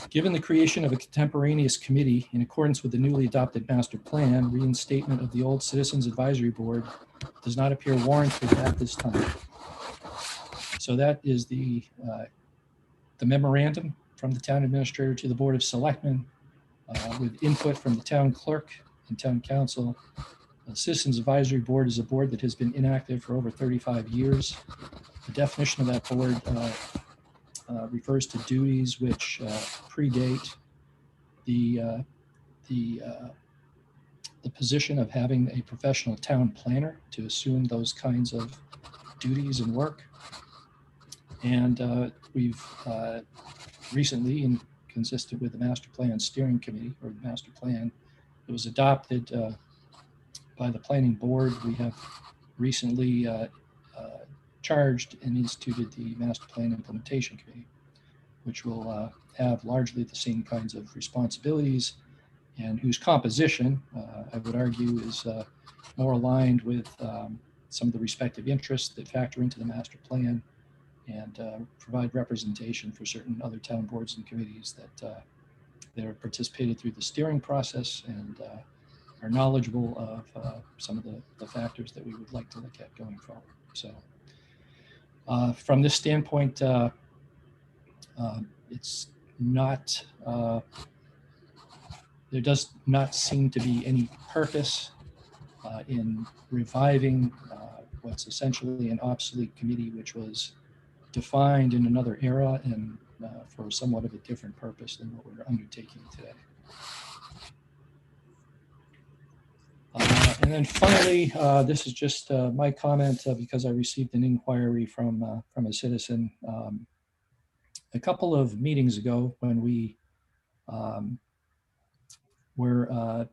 Speaker 4: Given the creation of a contemporaneous committee in accordance with the newly adopted master plan, reinstatement of the old Citizens Advisory Board does not appear warranted at this time. So that is the memorandum from the town administrator to the Board of Selectmen with input from the town clerk and town council. The Citizens Advisory Board is a board that has been inactive for over 35 years. The definition of that board refers to duties which predate the position of having a professional town planner to assume those kinds of duties and work. And we've recently, and consistent with the Master Plan Steering Committee, or the Master Plan that was adopted by the Planning Board, we have recently charged and instituted the Master Plan Implementation Committee, which will have largely the same kinds of responsibilities, and whose composition, I would argue, is more aligned with some of the respective interests that factor into the master plan, and provide representation for certain other town boards and committees that have participated through the steering process and are knowledgeable of some of the factors that we would like to look at going forward. So from this standpoint, it's not, there does not seem to be any purpose in reviving what's essentially an obsolete committee, which was defined in another era and for somewhat of a different purpose than what we're undertaking today. And then finally, this is just my comment because I received an inquiry from a citizen a couple of meetings ago when we were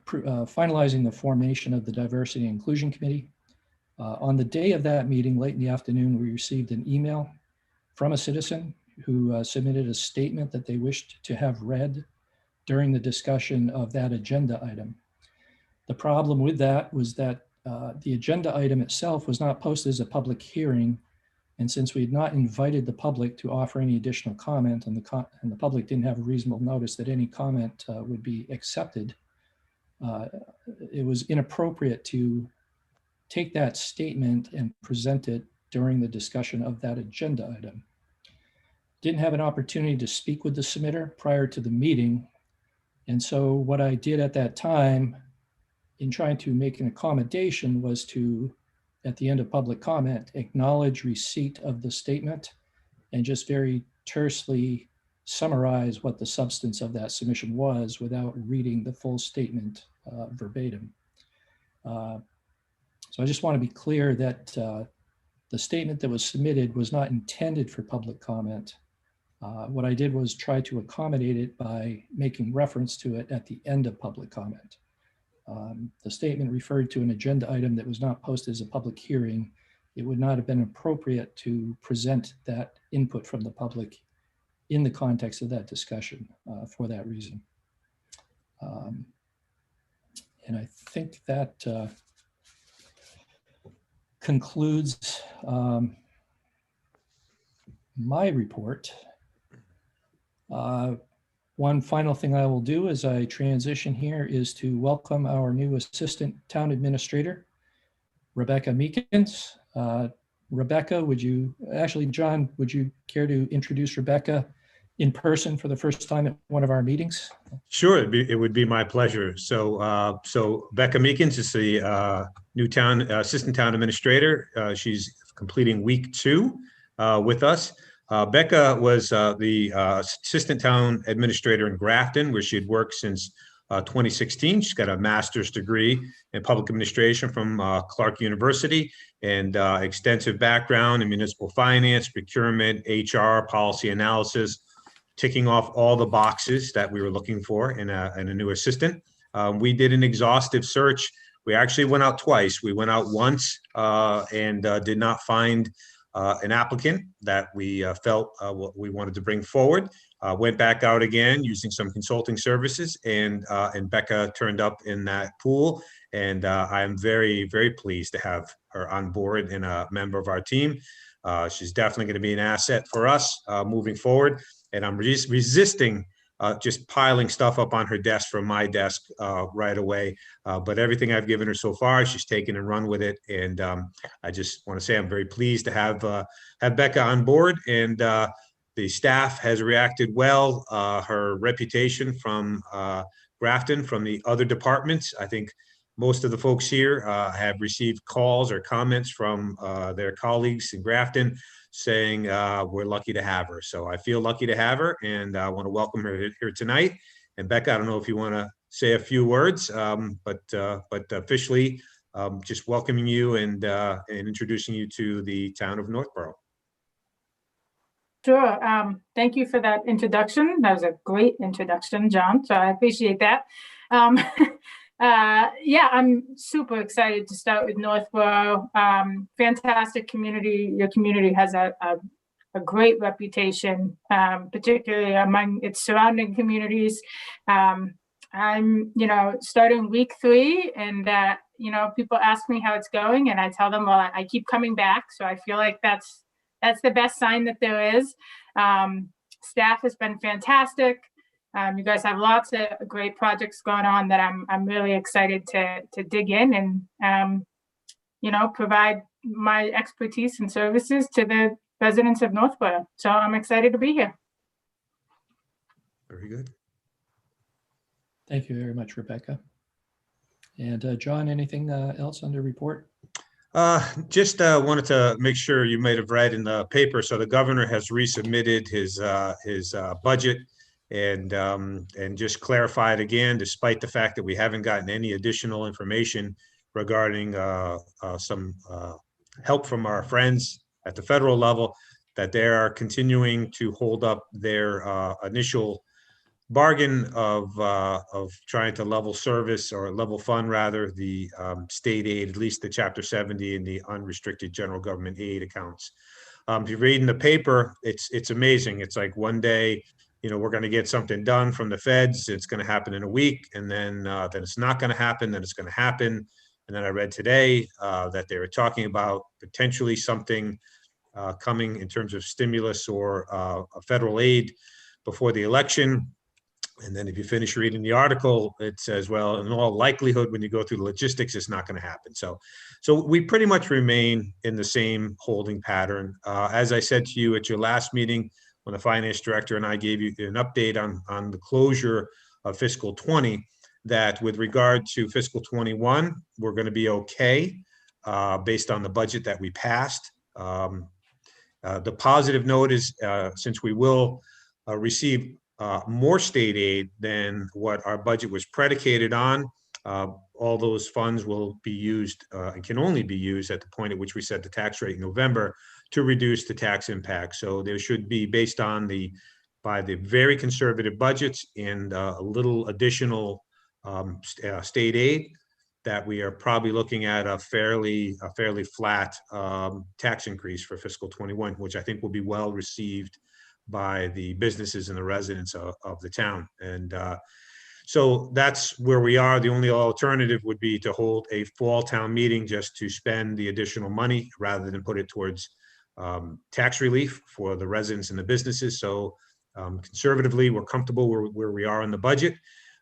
Speaker 4: finalizing the formation of the Diversity and Inclusion Committee. On the day of that meeting, late in the afternoon, we received an email from a citizen who submitted a statement that they wished to have read during the discussion of that agenda item. The problem with that was that the agenda item itself was not posted as a public hearing. And since we had not invited the public to offer any additional comment, and the public didn't have a reasonable notice that any comment would be accepted, it was inappropriate to take that statement and present it during the discussion of that agenda item. Didn't have an opportunity to speak with the submitter prior to the meeting. And so what I did at that time in trying to make an accommodation was to, at the end of public comment, acknowledge receipt of the statement and just very tersely summarize what the substance of that submission was without reading the full statement verbatim. So I just want to be clear that the statement that was submitted was not intended for public comment. What I did was try to accommodate it by making reference to it at the end of public comment. The statement referred to an agenda item that was not posted as a public hearing. It would not have been appropriate to present that input from the public in the context of that discussion for that reason. And I think that concludes my report. One final thing I will do as I transition here is to welcome our new Assistant Town Administrator, Rebecca Meekins. Rebecca, would you, actually, John, would you care to introduce Rebecca in person for the first time at one of our meetings?
Speaker 2: Sure, it would be my pleasure. So, Becca Meekins is the new Assistant Town Administrator. She's completing week 2 with us. Becca was the Assistant Town Administrator in Grafton, where she had worked since 2016. She's got a master's degree in public administration from Clark University and extensive background in municipal finance, procurement, HR, policy analysis, ticking off all the boxes that we were looking for in a new assistant. We did an exhaustive search. We actually went out twice. We went out once and did not find an applicant that we felt what we wanted to bring forward. Went back out again using some consulting services, and Becca turned up in that pool. And I am very, very pleased to have her on board and a member of our team. She's definitely going to be an asset for us moving forward. And I'm resisting just piling stuff up on her desk from my desk right away. But everything I've given her so far, she's taken and run with it. And I just want to say I'm very pleased to have Becca on board. And the staff has reacted well. Her reputation from Grafton, from the other departments, I think most of the folks here have received calls or comments from their colleagues in Grafton saying we're lucky to have her. So I feel lucky to have her, and I want to welcome her here tonight. And Becca, I don't know if you want to say a few words, but officially just welcoming you and introducing you to the town of Northborough.
Speaker 16: Sure. Thank you for that introduction. That was a great introduction, John. So I appreciate that. Yeah, I'm super excited to start with Northborough. Fantastic community. Your community has a great reputation, particularly among its surrounding communities. I'm, starting week 3, and people ask me how it's going, and I tell them, well, I keep coming back. So I feel like that's the best sign that there is. Staff has been fantastic. You guys have lots of great projects going on that I'm really excited to dig in and provide my expertise and services to the residents of Northborough. So I'm excited to be here.
Speaker 2: Very good.
Speaker 4: Thank you very much, Rebecca. And John, anything else under report?
Speaker 2: Just wanted to make sure you might have read in the paper. So the governor has resubmitted his budget, and just clarified again, despite the fact that we haven't gotten any additional information regarding some help from our friends at the federal level, that they are continuing to hold up their initial bargain of trying to level service, or level fund rather, the state aid, at least the Chapter 70 and the unrestricted general government aid accounts. If you read in the paper, it's amazing. It's like one day, we're going to get something done from the feds. It's going to happen in a week, and then it's not going to happen. Then it's going to happen. And then I read today that they were talking about potentially something coming in terms of stimulus or a federal aid before the election. And then if you finish reading the article, it says, well, in all likelihood, when you go through the logistics, it's not going to happen. So we pretty much remain in the same holding pattern. As I said to you at your last meeting, when the finance director and I gave you an update on the closure of fiscal 20, that with regard to fiscal 21, we're going to be okay based on the budget that we passed. The positive note is, since we will receive more state aid than what our budget was predicated on, all those funds will be used and can only be used at the point at which we set the tax rate in November to reduce the tax impact. So there should be, based on by the very conservative budgets and a little additional state aid, that we are probably looking at a fairly flat tax increase for fiscal 21, which I think will be well received by the businesses and the residents of the town. And so that's where we are. The only alternative would be to hold a fall town meeting just to spend the additional money rather than put it towards tax relief for the residents and the businesses. So conservatively, we're comfortable where we are in the budget.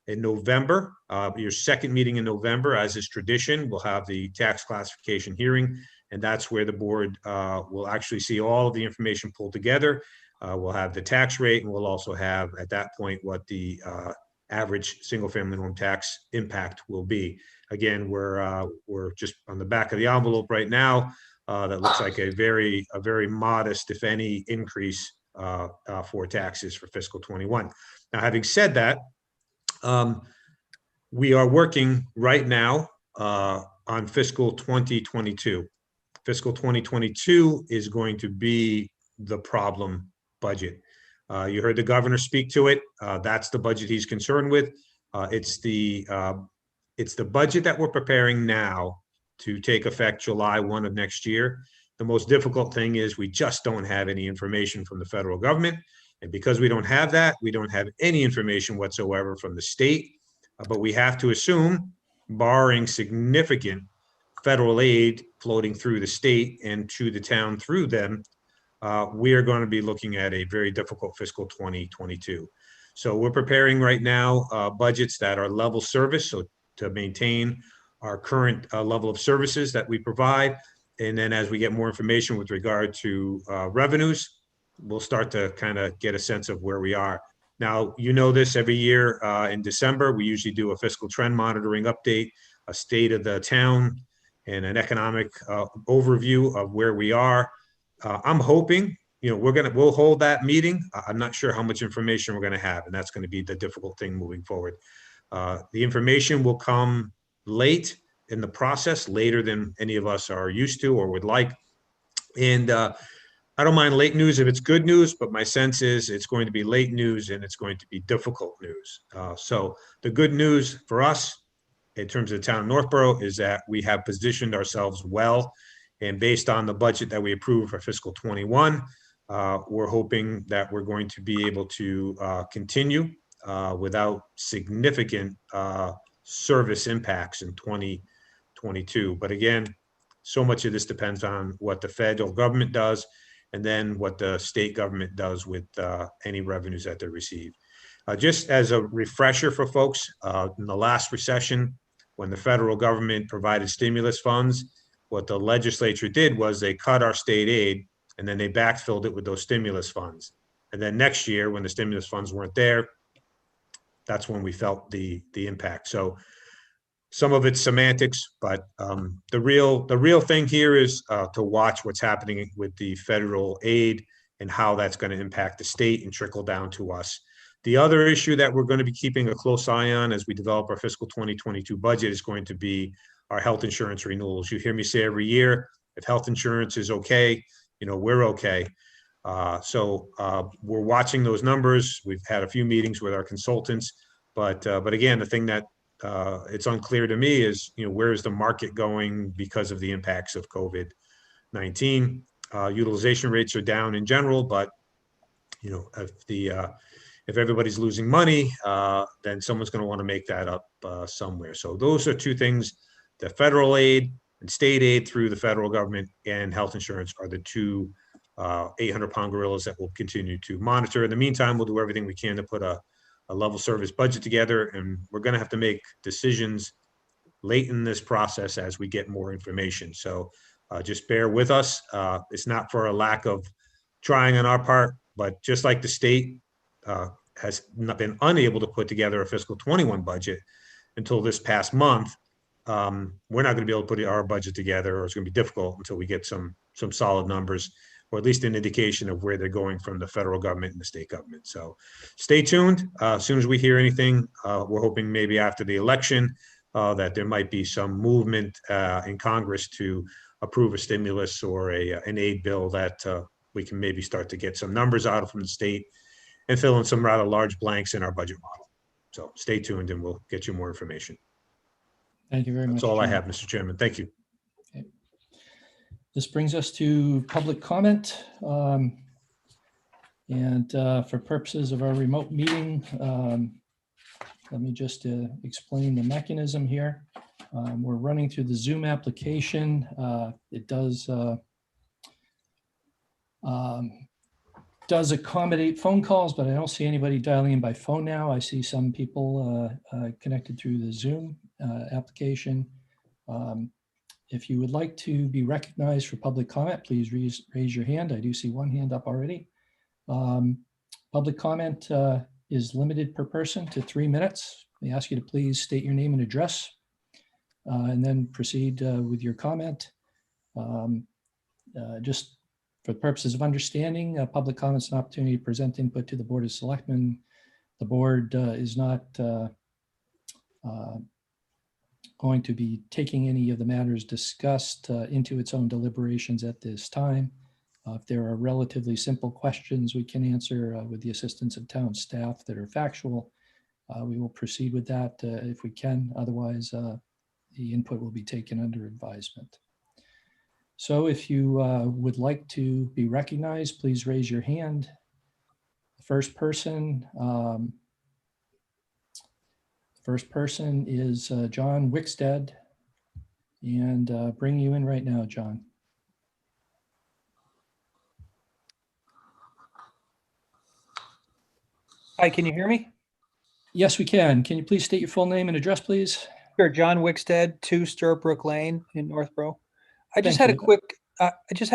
Speaker 2: In November, your second meeting in November, as is tradition, we'll have the tax classification hearing, and that's where the board will actually see all of the information pulled together. We'll have the tax rate, and we'll also have at that point what the average single-family home tax impact will be. Again, we're just on the back of the envelope right now. That looks like a very modest, if any, increase for taxes for fiscal 21. Now, having said that, we are working right now on fiscal 2022. Fiscal 2022 is going to be the problem budget. You heard the governor speak to it. That's the budget he's concerned with. It's the budget that we're preparing now to take effect July 1 of next year. The most difficult thing is we just don't have any information from the federal government. And because we don't have that, we don't have any information whatsoever from the state. But we have to assume, barring significant federal aid floating through the state and to the town through them, we are going to be looking at a very difficult fiscal 2022. So we're preparing right now budgets that are level service, so to maintain our current level of services that we provide. And then as we get more information with regard to revenues, we'll start to kind of get a sense of where we are. Now, you know this, every year in December, we usually do a fiscal trend monitoring update, a state of the town, and an economic overview of where we are. I'm hoping, we'll hold that meeting. I'm not sure how much information we're going to have, and that's going to be the difficult thing moving forward. The information will come late in the process, later than any of us are used to or would like. And I don't mind late news if it's good news, but my sense is it's going to be late news and it's going to be difficult news. So the good news for us in terms of the town of Northborough is that we have positioned ourselves well. And based on the budget that we approved for fiscal 21, we're hoping that we're going to be able to continue without significant service impacts in 2022. But again, so much of this depends on what the federal government does and then what the state government does with any revenues that they receive. Just as a refresher for folks, in the last recession, when the federal government provided stimulus funds, what the legislature did was they cut our state aid and then they backfilled it with those stimulus funds. And then next year, when the stimulus funds weren't there, that's when we felt the impact. So some of it's semantics, but the real thing here is to watch what's happening with the federal aid and how that's going to impact the state and trickle down to us. The other issue that we're going to be keeping a close eye on as we develop our fiscal 2022 budget is going to be our health insurance renewals. You hear me say every year, if health insurance is okay, we're okay. So we're watching those numbers. We've had a few meetings with our consultants, but again, the thing that it's unclear to me is, where is the market going because of the impacts of COVID-19? Utilization rates are down in general, but if everybody's losing money, then someone's going to want to make that up somewhere. So those are two things: the federal aid and state aid through the federal government and health insurance are the two 800-pound gorillas that we'll continue to monitor. In the meantime, we'll do everything we can to put a level service budget together, and we're going to have to make decisions late in this process as we get more information. So just bear with us. It's not for a lack of trying on our part, but just like the state has not been unable to put together a fiscal 21 budget until this past month, we're not going to be able to put our budget together, or it's going to be difficult until we get some solid numbers, or at least an indication of where they're going from the federal government and the state government. So stay tuned. As soon as we hear anything, we're hoping maybe after the election that there might be some movement in Congress to approve a stimulus or an aid bill that we can maybe start to get some numbers out of from the state and fill in some rather large blanks in our budget model. So stay tuned and we'll get you more information.
Speaker 4: Thank you very much.
Speaker 2: That's all I
Speaker 4: Jim.
Speaker 2: have, Mr. Chairman. Thank you.
Speaker 4: Okay. This brings us to public comment. And for purposes of our remote meeting, let me just explain the mechanism here. We're running through the Zoom application. It does accommodate phone calls, but I don't see anybody dialing in by phone now. I see some people connected through the Zoom application. If you would like to be recognized for public comment, please raise your hand. I do see one hand up already. Public comment is limited per person to 3 minutes. I ask you to please state your name and address and then proceed with your comment. Just for the purposes of understanding, public comments an opportunity to present input to the Board of Selectmen. The board is not going to be taking any of the matters discussed into its own deliberations at this time. If there are relatively simple questions we can answer with the assistance of town staff that are factual, we will proceed with that if we can. Otherwise, the input will be taken under advisement. So if you would like to be recognized, please raise your hand. The First person is John Wickstead, and bring you in right now, John.
Speaker 17: Hi, can you hear me?
Speaker 4: Yes, we can. Can you please state your full name and address, please?
Speaker 17: Sure, John Wickstead, 2 Stirrup Lane in Northborough. I just
Speaker 4: Thank
Speaker 17: had
Speaker 4: you.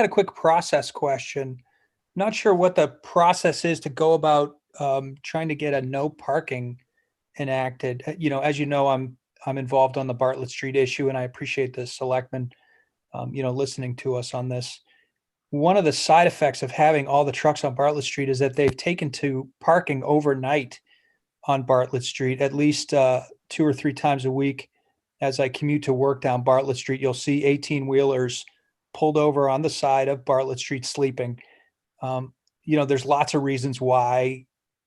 Speaker 17: a quick process question. Not sure what the process is to go about trying to get a no parking enacted. As you know, I'm involved on the Bartlett Street issue, and I appreciate the selectmen, listening to us on this. One of the side effects of having all the trucks on Bartlett Street is that they've taken to parking overnight on Bartlett Street at least 2 or 3 times a week. As I commute to work down Bartlett Street, you'll see 18-wheelers pulled over on the side of Bartlett Street sleeping. There's lots of reasons why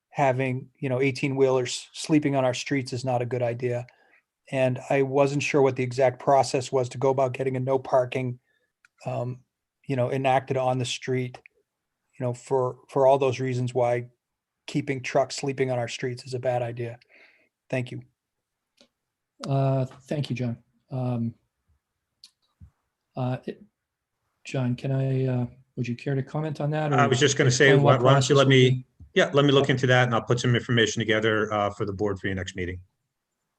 Speaker 17: having 18-wheelers sleeping on our streets is not a good idea. And I wasn't sure what the exact process was to go about getting a no parking enacted on the street, for all those reasons why keeping trucks sleeping on our streets is a bad idea. Thank you.
Speaker 4: Thank you, John. John, would you care to comment on that?
Speaker 2: I was just going to say,
Speaker 4: explain
Speaker 2: why
Speaker 4: what
Speaker 2: don't you
Speaker 4: process
Speaker 2: let
Speaker 4: would
Speaker 2: me,
Speaker 4: be?
Speaker 2: yeah, let me look into that, and I'll put some information together for the board for your next meeting.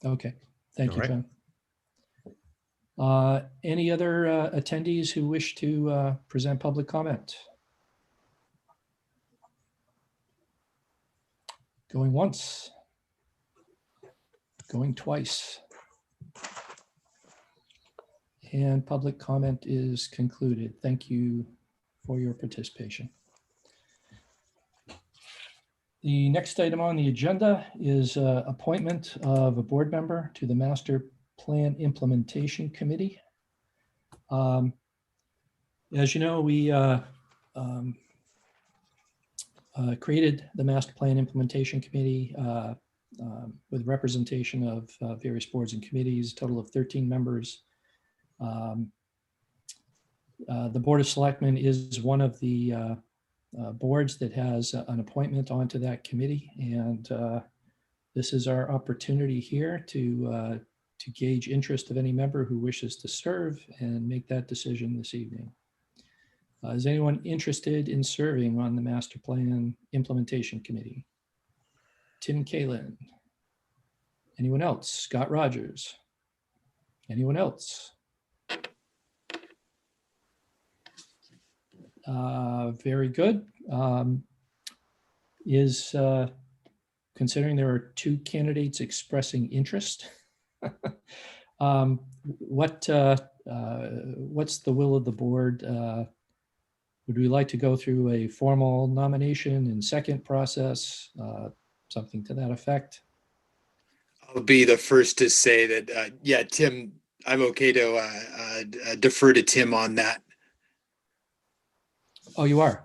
Speaker 4: Okay, thank
Speaker 2: All
Speaker 4: you,
Speaker 2: right.
Speaker 4: John. Any other attendees who wish to present public comment? Going once. Going twice. And public comment is concluded. Thank you for your participation. The next item on the agenda is appointment of a board member to the Master Plan Implementation Committee. As you know, we created the Master Plan Implementation Committee with representation of various boards and committees, a total of 13 members. The Board of Selectmen is one of the boards that has an appointment onto that committee, and this is our opportunity here to gauge interest of any member who wishes to serve and make that decision this evening. Is anyone interested in serving on the Master Plan Implementation Committee? Tim Kalin. Anyone else? Scott Rogers. Anyone else? Very good. Considering there are 2 candidates expressing interest, what's the will of the board? Would we like to go through a formal nomination and second process, something to that effect?
Speaker 6: I'll be the first to say that, yeah, Tim, I'm okay to defer to Tim on that.
Speaker 4: Oh, you are?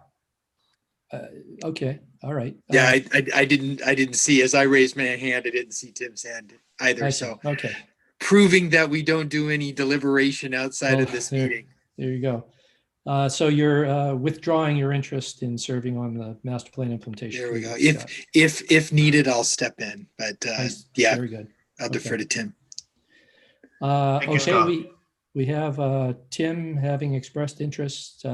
Speaker 4: Okay, all right.
Speaker 6: Yeah, I didn't see, as I raised my hand, I didn't see Tim's hand either.
Speaker 4: I see.
Speaker 6: So
Speaker 4: Okay.
Speaker 6: proving that we don't do any deliberation outside
Speaker 4: Well,
Speaker 6: of this meeting.
Speaker 4: There you go. So you're withdrawing your interest in serving on the Master Plan Implementation.
Speaker 6: There we go.
Speaker 4: Committee, Scott.
Speaker 6: If needed, I'll step in, but
Speaker 4: Nice.
Speaker 6: yeah,
Speaker 4: Very good.
Speaker 6: I'll defer to Tim.
Speaker 2: Thank you,
Speaker 4: Okay,
Speaker 2: Scott.
Speaker 4: we have Tim having expressed interest.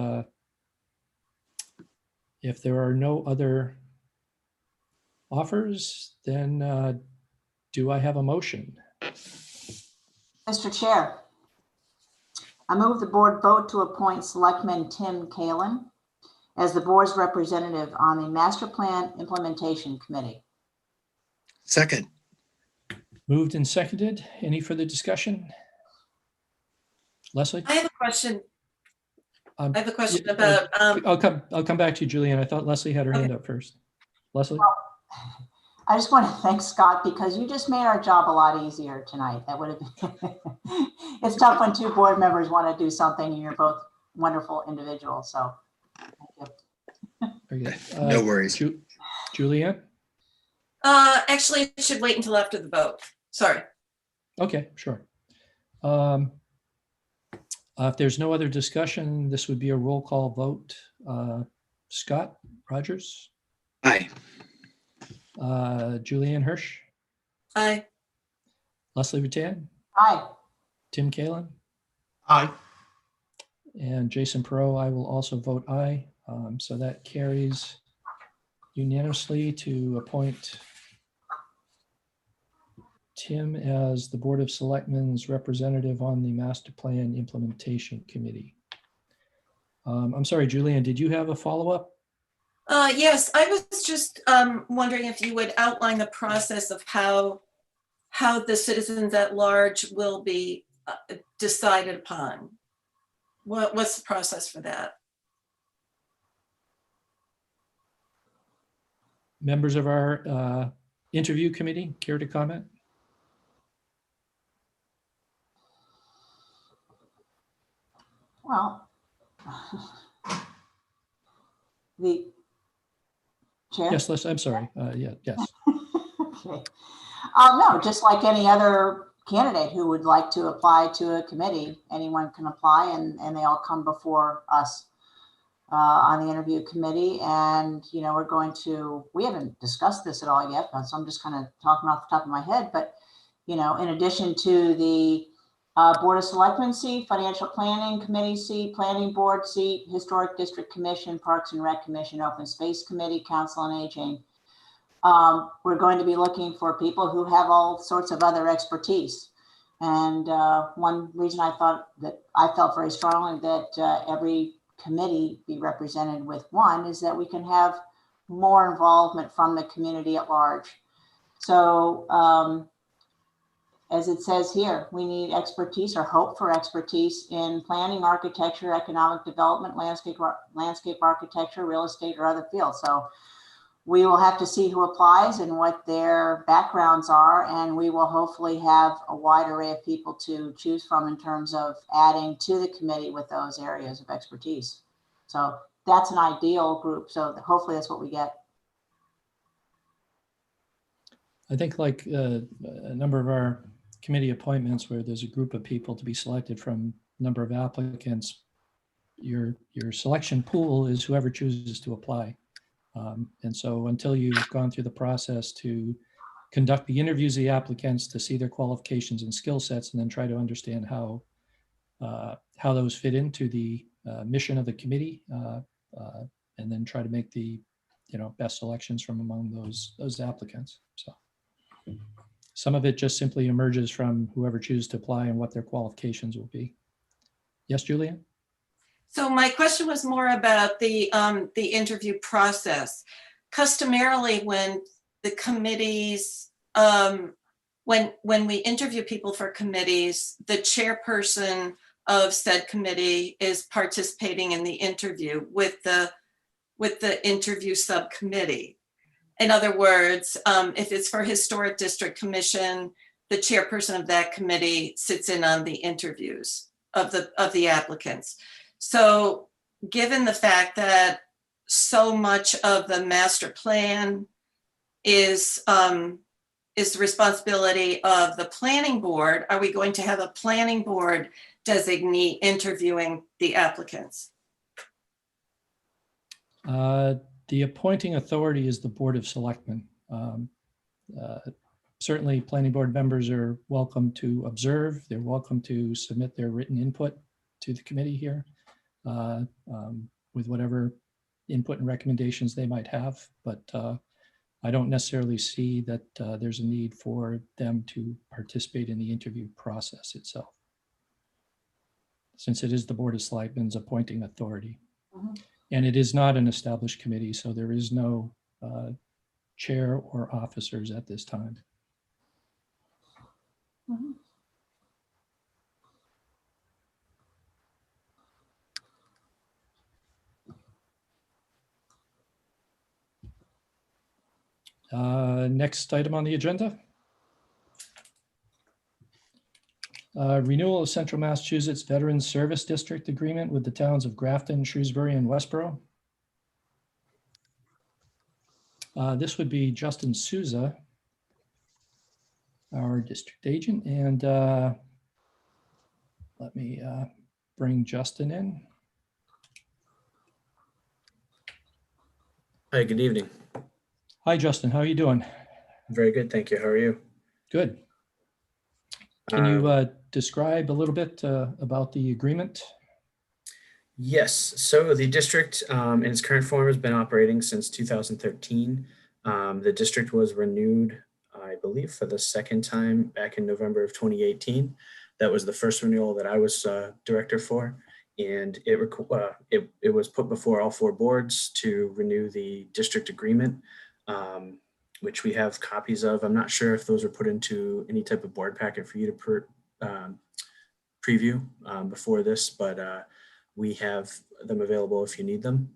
Speaker 4: If there are no other offers, then do I have a motion?
Speaker 5: Mr. Chair, I move the board vote to appoint Selectman Tim Kalin as the board's representative on the Master Plan Implementation Committee.
Speaker 6: Second.
Speaker 4: Moved and seconded. Any further discussion? Leslie?
Speaker 11: I have a question.
Speaker 4: I
Speaker 11: have a question about.
Speaker 4: I'll come back to you, Julianne. I thought Leslie had her hand up first. Leslie?
Speaker 5: Well, I just want to thank Scott because you just made our job a lot easier tonight. That would have been, it's tough when 2 board members want to do something and you're both wonderful individuals. So thank you.
Speaker 4: Very good.
Speaker 6: No worries.
Speaker 4: Julianne?
Speaker 11: Actually, it should wait until after the vote. Sorry.
Speaker 4: Okay, sure. If there's no other discussion, this would be a roll call vote. Scott Rogers?
Speaker 6: Aye.
Speaker 4: Julianne Hirsch,
Speaker 11: Aye.
Speaker 4: Leslie Ratan,
Speaker 5: Aye.
Speaker 4: Tim Kalen,
Speaker 1: Aye.
Speaker 4: and Jason Perot. I will also vote aye. So that carries unanimously to appoint Tim as the Board of Selectmen's representative on the Master Plan Implementation Committee. I'm sorry, Julianne, did you have a follow-up?
Speaker 11: Yes, I was just wondering if you would outline the process of how the citizens at large will be decided upon. What's the process for that?
Speaker 4: Members of our interview committee care to comment?
Speaker 5: Well, the chair.
Speaker 4: Yes, I'm sorry. Yes.
Speaker 5: Okay. No, just like any other candidate who would like to apply to a committee, anyone can apply, and they all come before us on the interview committee. And, you know, we haven't discussed this at all yet, so I'm just kind of talking off the top of my head. But, you know, in addition to the Board of Selectmen seat, Financial Planning Committee seat, Planning Board seat, Historic District Commission, Parks and Rec Commission, Open Space Committee, Council on Aging, we're going to be looking for people who have all sorts of other expertise. And one reason I felt very strongly that every committee be represented with one is that we can have more involvement from the community at large. So as it says here, we need expertise or hope for expertise in planning, architecture, economic development, landscape architecture, real estate, or other fields. So we will have to see who applies and what their backgrounds are, and we will hopefully have a wide array of people to choose from in terms of adding to the committee with those areas of expertise. So that's an ideal group. So hopefully that's what we get.
Speaker 4: I think like a number of our committee appointments where there's a group of people to be selected from a number of applicants, your selection pool is whoever chooses to apply. And so until you've gone through the process to conduct the interviews of the applicants, to see their qualifications and skill sets, and then try to understand how those fit into the mission of the committee, and then try to make the best selections from among those applicants. So some of it just simply emerges from whoever chooses to apply and what their qualifications will be. Yes, Julia?
Speaker 11: So my question was more about the interview process. Customarily, when the committees, when we interview people for committees, the chairperson of said committee is participating in the interview with the interview subcommittee. In other words, if it's for Historic District Commission, the chairperson of that committee sits in on the interviews of the applicants. So given the fact that so much of the master plan is the responsibility of the planning board, are we going to have a planning board designee interviewing the applicants?
Speaker 4: The appointing authority is the Board of Selectmen. Certainly planning board members are welcome to observe. They're welcome to submit their written input to the committee here with whatever input and recommendations they might have. But I don't necessarily see that there's a need for them to participate in the interview process itself, since it is the Board of Selectmen's appointing authority.
Speaker 5: Mm-hmm.
Speaker 4: And it is not an established committee, so there is no chair or officers at this time.
Speaker 5: Mm-hmm.
Speaker 4: Next item on the agenda. Renewal of Central Massachusetts Veterans Service District Agreement with the towns of Grafton, Shrewsbury, and Westboro. This would be Justin Souza, our district agent, and let me bring Justin in.
Speaker 18: Hi, good evening.
Speaker 4: Hi, Justin. How are you doing?
Speaker 8: Very good, thank you. How are you?
Speaker 4: Good. Can you describe a little bit about the agreement?
Speaker 8: Yes, so the district in its current form has been operating since 2013. The district was renewed, I believe, for the second time back in November of 2018. That was the first renewal that I was director for, and it was put before all four boards to renew the district agreement, which we have copies of. I'm not sure if those were put into any type of board packet for you to preview before this, but we have them available if you need them.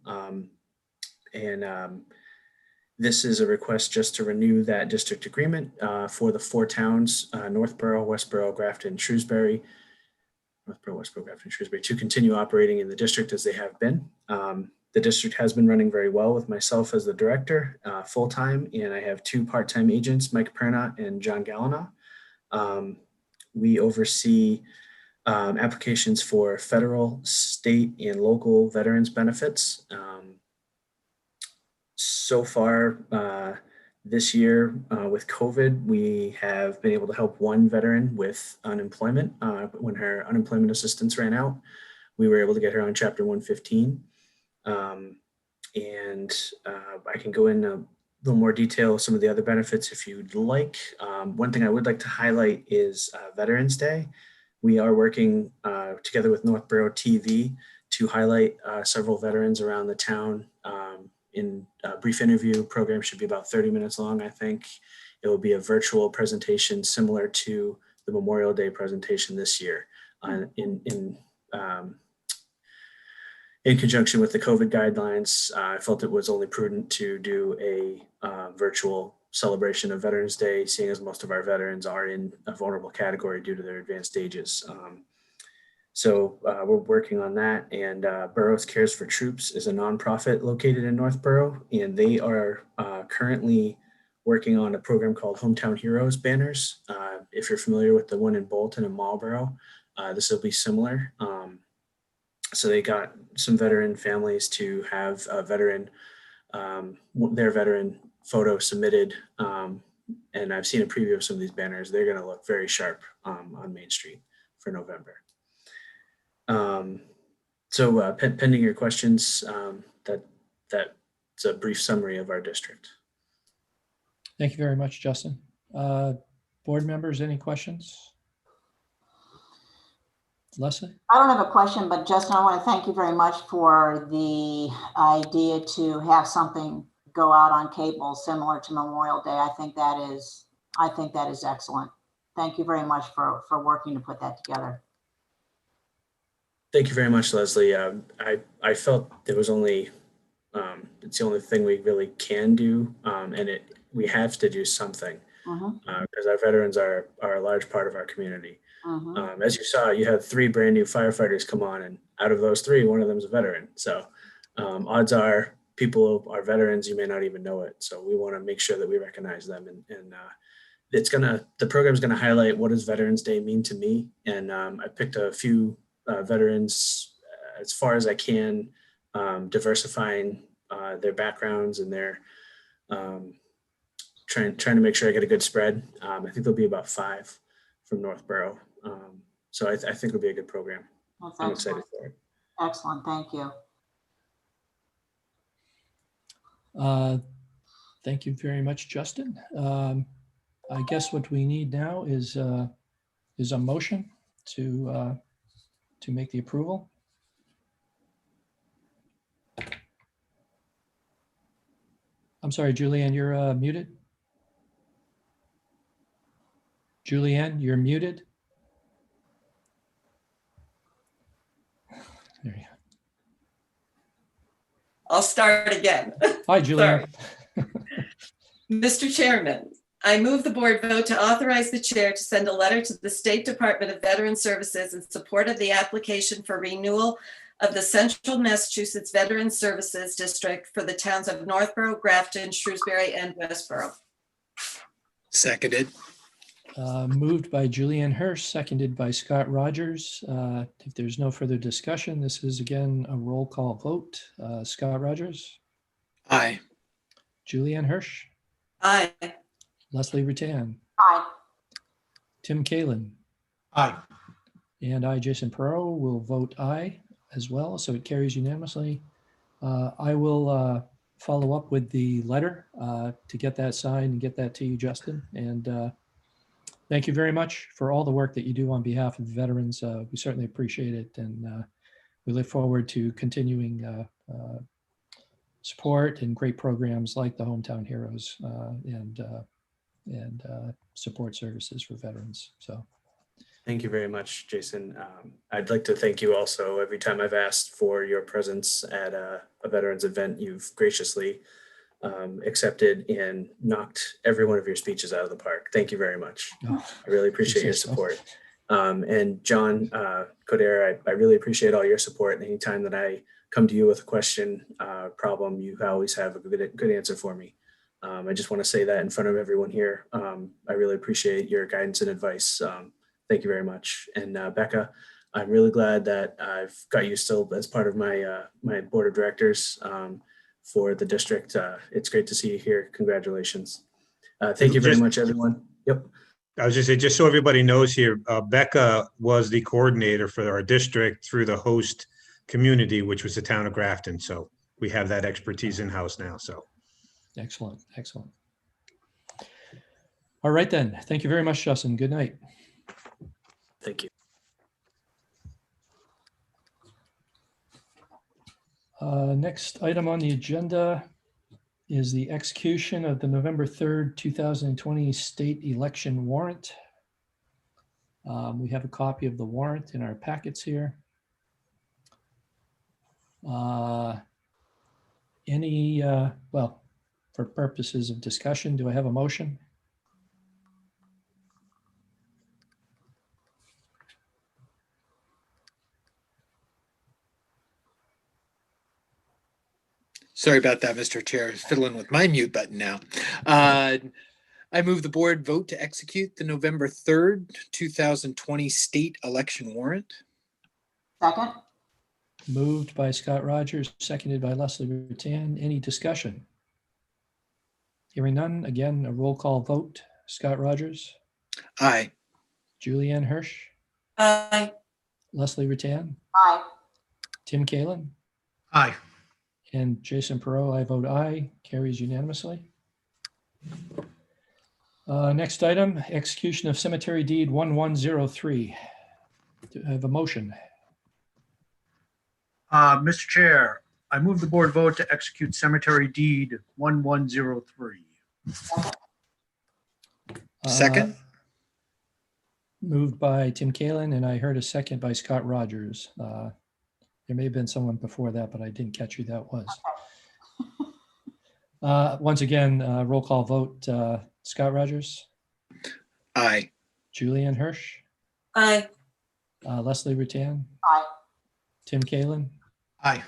Speaker 8: This is a request just to renew that district agreement for the four towns, Northborough, Westborough, Grafton, Shrewsbury, to continue operating in the district as they have been. The district has been running very well with myself as the director, full-time, and I have two part-time agents, Mike Perna and John Gallina. We oversee applications for federal, state, and local veterans benefits. So far this year with COVID, we have been able to help one veteran with unemployment. When her unemployment assistance ran out, we were able to get her on Chapter 115. I can go in a little more detail some of the other benefits if you'd like. One thing I would like to highlight is Veterans Day. We are working together with Northborough TV to highlight several veterans around the town in a brief interview. Program should be about 30 minutes long, I think. It will be a virtual presentation similar to the Memorial Day presentation this year in conjunction with the COVID guidelines. I felt it was only prudent to do a virtual celebration of Veterans Day, seeing as most of our veterans are in a vulnerable category due to their advanced ages. So we're working on that. And Burroughs Cares for Troops is a nonprofit located in Northborough, and they are currently working on a program called Hometown Heroes banners. If you're familiar with the one in Bolton and Marlborough, this will be similar. So they got some veteran families to have a veteran, their veteran photo submitted. And I've seen a preview of some of these banners. They're going to look very sharp on Main Street for November. So pending your questions, that's a brief summary of our district.
Speaker 4: Thank you very much, Justin. Board members, any questions? Leslie?
Speaker 5: I don't have a question, but Justin, I want to thank you very much for the idea to have something go out on cable similar to Memorial Day. I think that is excellent. Thank you very much for working to put that together.
Speaker 8: Thank you very much, Leslie. I felt there was only, it's the only thing we really can do, and we have to do something because our veterans are a large part of our community. As you saw, you had 3 brand new firefighters come on, and out of those 3, one of them is a veteran. So odds are people are veterans, you may not even know it. So we want to make sure that we recognize them, and the program's going to highlight what does Veterans Day mean to me. And I picked a few veterans as far as I can, diversifying their backgrounds and their trying to make sure I get a good spread. I think there'll be about 5 from Northborough. So I think it'll be a good program. I'm excited for it.
Speaker 5: Excellent, thank you.
Speaker 4: Thank you very much, Justin. I guess what we need now is a motion to make the approval. I'm sorry, Julianne, you're muted. Julianne, you're muted. There you go.
Speaker 11: I'll start again.
Speaker 4: Hi, Julianne.
Speaker 11: Mr. Chairman, I move the board vote to authorize the chair to send a letter to the State Department of Veteran Services in support of the application for renewal of the Central Massachusetts Veterans Services District for the towns of Northborough, Grafton, Shrewsbury, and Westborough.
Speaker 6: Seconded.
Speaker 4: Moved by Julianne Hirsch, seconded by Scott Rogers. If there's no further discussion, this is again a roll call vote. Scott Rogers?
Speaker 6: Aye.
Speaker 4: Julianne Hirsch?
Speaker 11: Aye.
Speaker 4: Leslie Rattan,
Speaker 5: Aye.
Speaker 4: Tim Kalen,
Speaker 1: Aye.
Speaker 4: and I, Jason Perot, will vote aye as well, so it carries unanimously. I will follow up with the letter to get that signed and get that to you, Justin. And thank you very much for all the work that you do on behalf of the veterans. We certainly appreciate it, and we look forward to continuing support and great programs like the Hometown Heroes and support services for veterans. So.
Speaker 8: Thank you very much, Jason. I'd like to thank you also. Every time I've asked for your presence at a veterans event, you've graciously accepted and knocked every one of your speeches out of the park. Thank you very much.
Speaker 4: Oh,
Speaker 8: I really appreciate your support. And John Codere, I really appreciate all your support. Anytime that I come to you with a question, problem, you always have a good answer for me. I just want to say that in front of everyone here. I really appreciate your guidance and advice. Thank you very much. And Becca, I'm really glad that I've got you still as part of my my board of directors for the district. It's great to see you here. Congratulations. Thank you very much, everyone. Yep.
Speaker 2: I was just saying, just so everybody knows here, Becca was the coordinator for our district through the host community, which was the town of Grafton. So we have that expertise in-house now. So
Speaker 4: Excellent. Excellent. All right, then. Thank you very much, Justin. Good night.
Speaker 8: Thank you.
Speaker 4: Next item on the agenda is the execution of the November 3rd, 2020 state election warrant. We have a copy of the warrant in our packets here. Well, for purposes of discussion, do I have a motion?
Speaker 6: Sorry about that, Mr. Chair. Fiddling with my mute button now. I move the board vote to execute the November 3rd, 2020 state election warrant.
Speaker 5: Second.
Speaker 4: Moved by Scott Rogers, seconded by Leslie Rattan. Any discussion? Hearing none. Again, a roll call vote. Scott Rogers.
Speaker 6: Aye.
Speaker 4: Julianne Hirsch.
Speaker 11: Aye.
Speaker 4: Leslie Rattan.
Speaker 5: Aye.
Speaker 4: Tim Kalen.
Speaker 1: Aye.
Speaker 4: And Jason Perot, I vote aye. Carries unanimously. Next item, execution of cemetery deed 1103. Do I have a motion?
Speaker 1: Mr. Chair, I move the board vote to execute cemetery deed 1103.
Speaker 6: Second.
Speaker 4: Moved by Tim Kalen, and I heard a second by Scott Rogers. There may have been someone before that, but I didn't catch who that was. Once again, roll call vote. Scott Rogers.
Speaker 6: Aye.
Speaker 4: Julianne Hirsch.
Speaker 11: Aye.
Speaker 4: Leslie Rattan.
Speaker 5: Aye.
Speaker 4: Tim Kalen.
Speaker 1: Aye.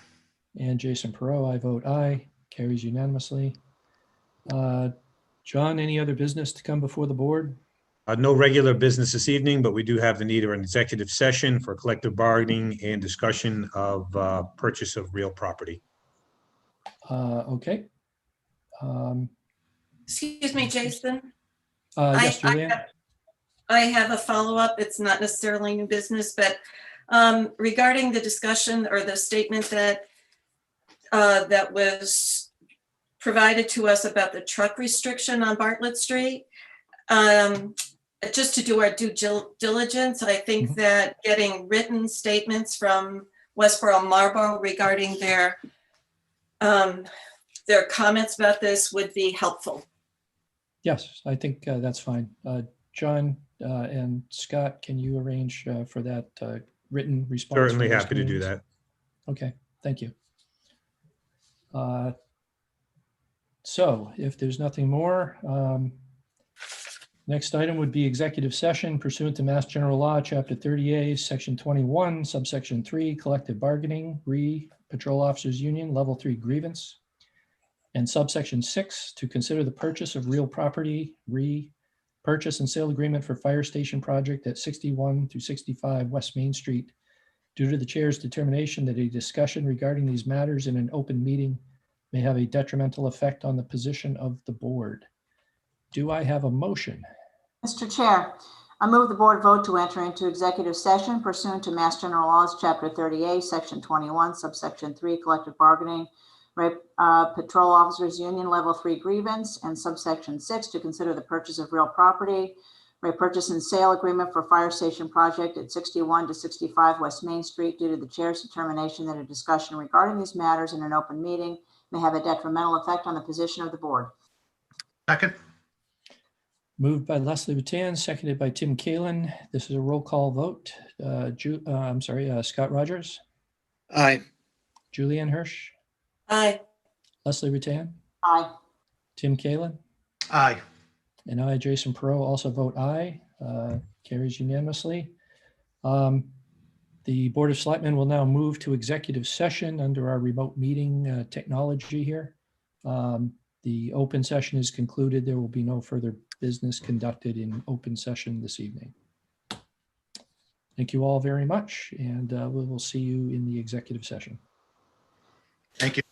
Speaker 4: And Jason Perot, I vote aye. Carries unanimously. John, any other business to come before the board?
Speaker 2: no regular business this evening, but we do have the need of an executive session for collective bargaining and discussion of purchase of real property.
Speaker 4: Okay.
Speaker 11: Excuse me, Jason.
Speaker 4: Yes, Julianne.
Speaker 11: I have a follow-up. It's not necessarily new business, but regarding the discussion or the statement that that was provided to us about the truck restriction on Bartlett Street. Just to do our due diligence, I think that getting written statements from Westboro Marlboro regarding their comments about this would be helpful.
Speaker 4: Yes, I think that's fine. John and Scott, can you arrange for that written response?
Speaker 2: Certainly happy to do that.
Speaker 4: Okay, thank you. So if there's nothing more, next item would be executive session pursuant to Mass General Law, Chapter 30A, Section 21, Subsection 3, Collective Bargaining, Patrol Officers Union, Level 3 Grievance, and Subsection 6, to consider the purchase of real property, purchase and sale agreement for fire station project at 61 through 65 West Main Street, due to the chair's determination that a discussion regarding these matters in an open meeting may have a detrimental effect on the position of the board. Do I have a motion?
Speaker 5: Mr. Chair, I move the board vote to enter into executive session pursuant to Mass General Laws, Chapter 38, Section 21, Subsection 3, Collective Bargaining, Patrol Officers Union Level 3 grievance, and Subsection 6 to consider the purchase of real property, purchase and sale agreement for fire station project at 61 to 65 West Main Street due to the chair's determination that a discussion regarding these matters in an open meeting may have a detrimental effect on the position of the board.
Speaker 1: Second.
Speaker 4: Moved by Leslie Batan, seconded by Tim Kalen. This is a roll call vote. Scott Rogers,
Speaker 6: Aye.
Speaker 4: Julianne Hirsch,
Speaker 11: Aye.
Speaker 4: Leslie Batan,
Speaker 5: Aye.
Speaker 4: Tim Kalen,
Speaker 1: Aye.
Speaker 4: and I, Jason Perot, also vote aye. Carries unanimously. The Board of Selectmen will now move to executive session under our remote meeting technology here. The open session is concluded. There will be no further business conducted in open session this evening. Thank you all very much, and we will see you in the executive session.
Speaker 1: Thank you.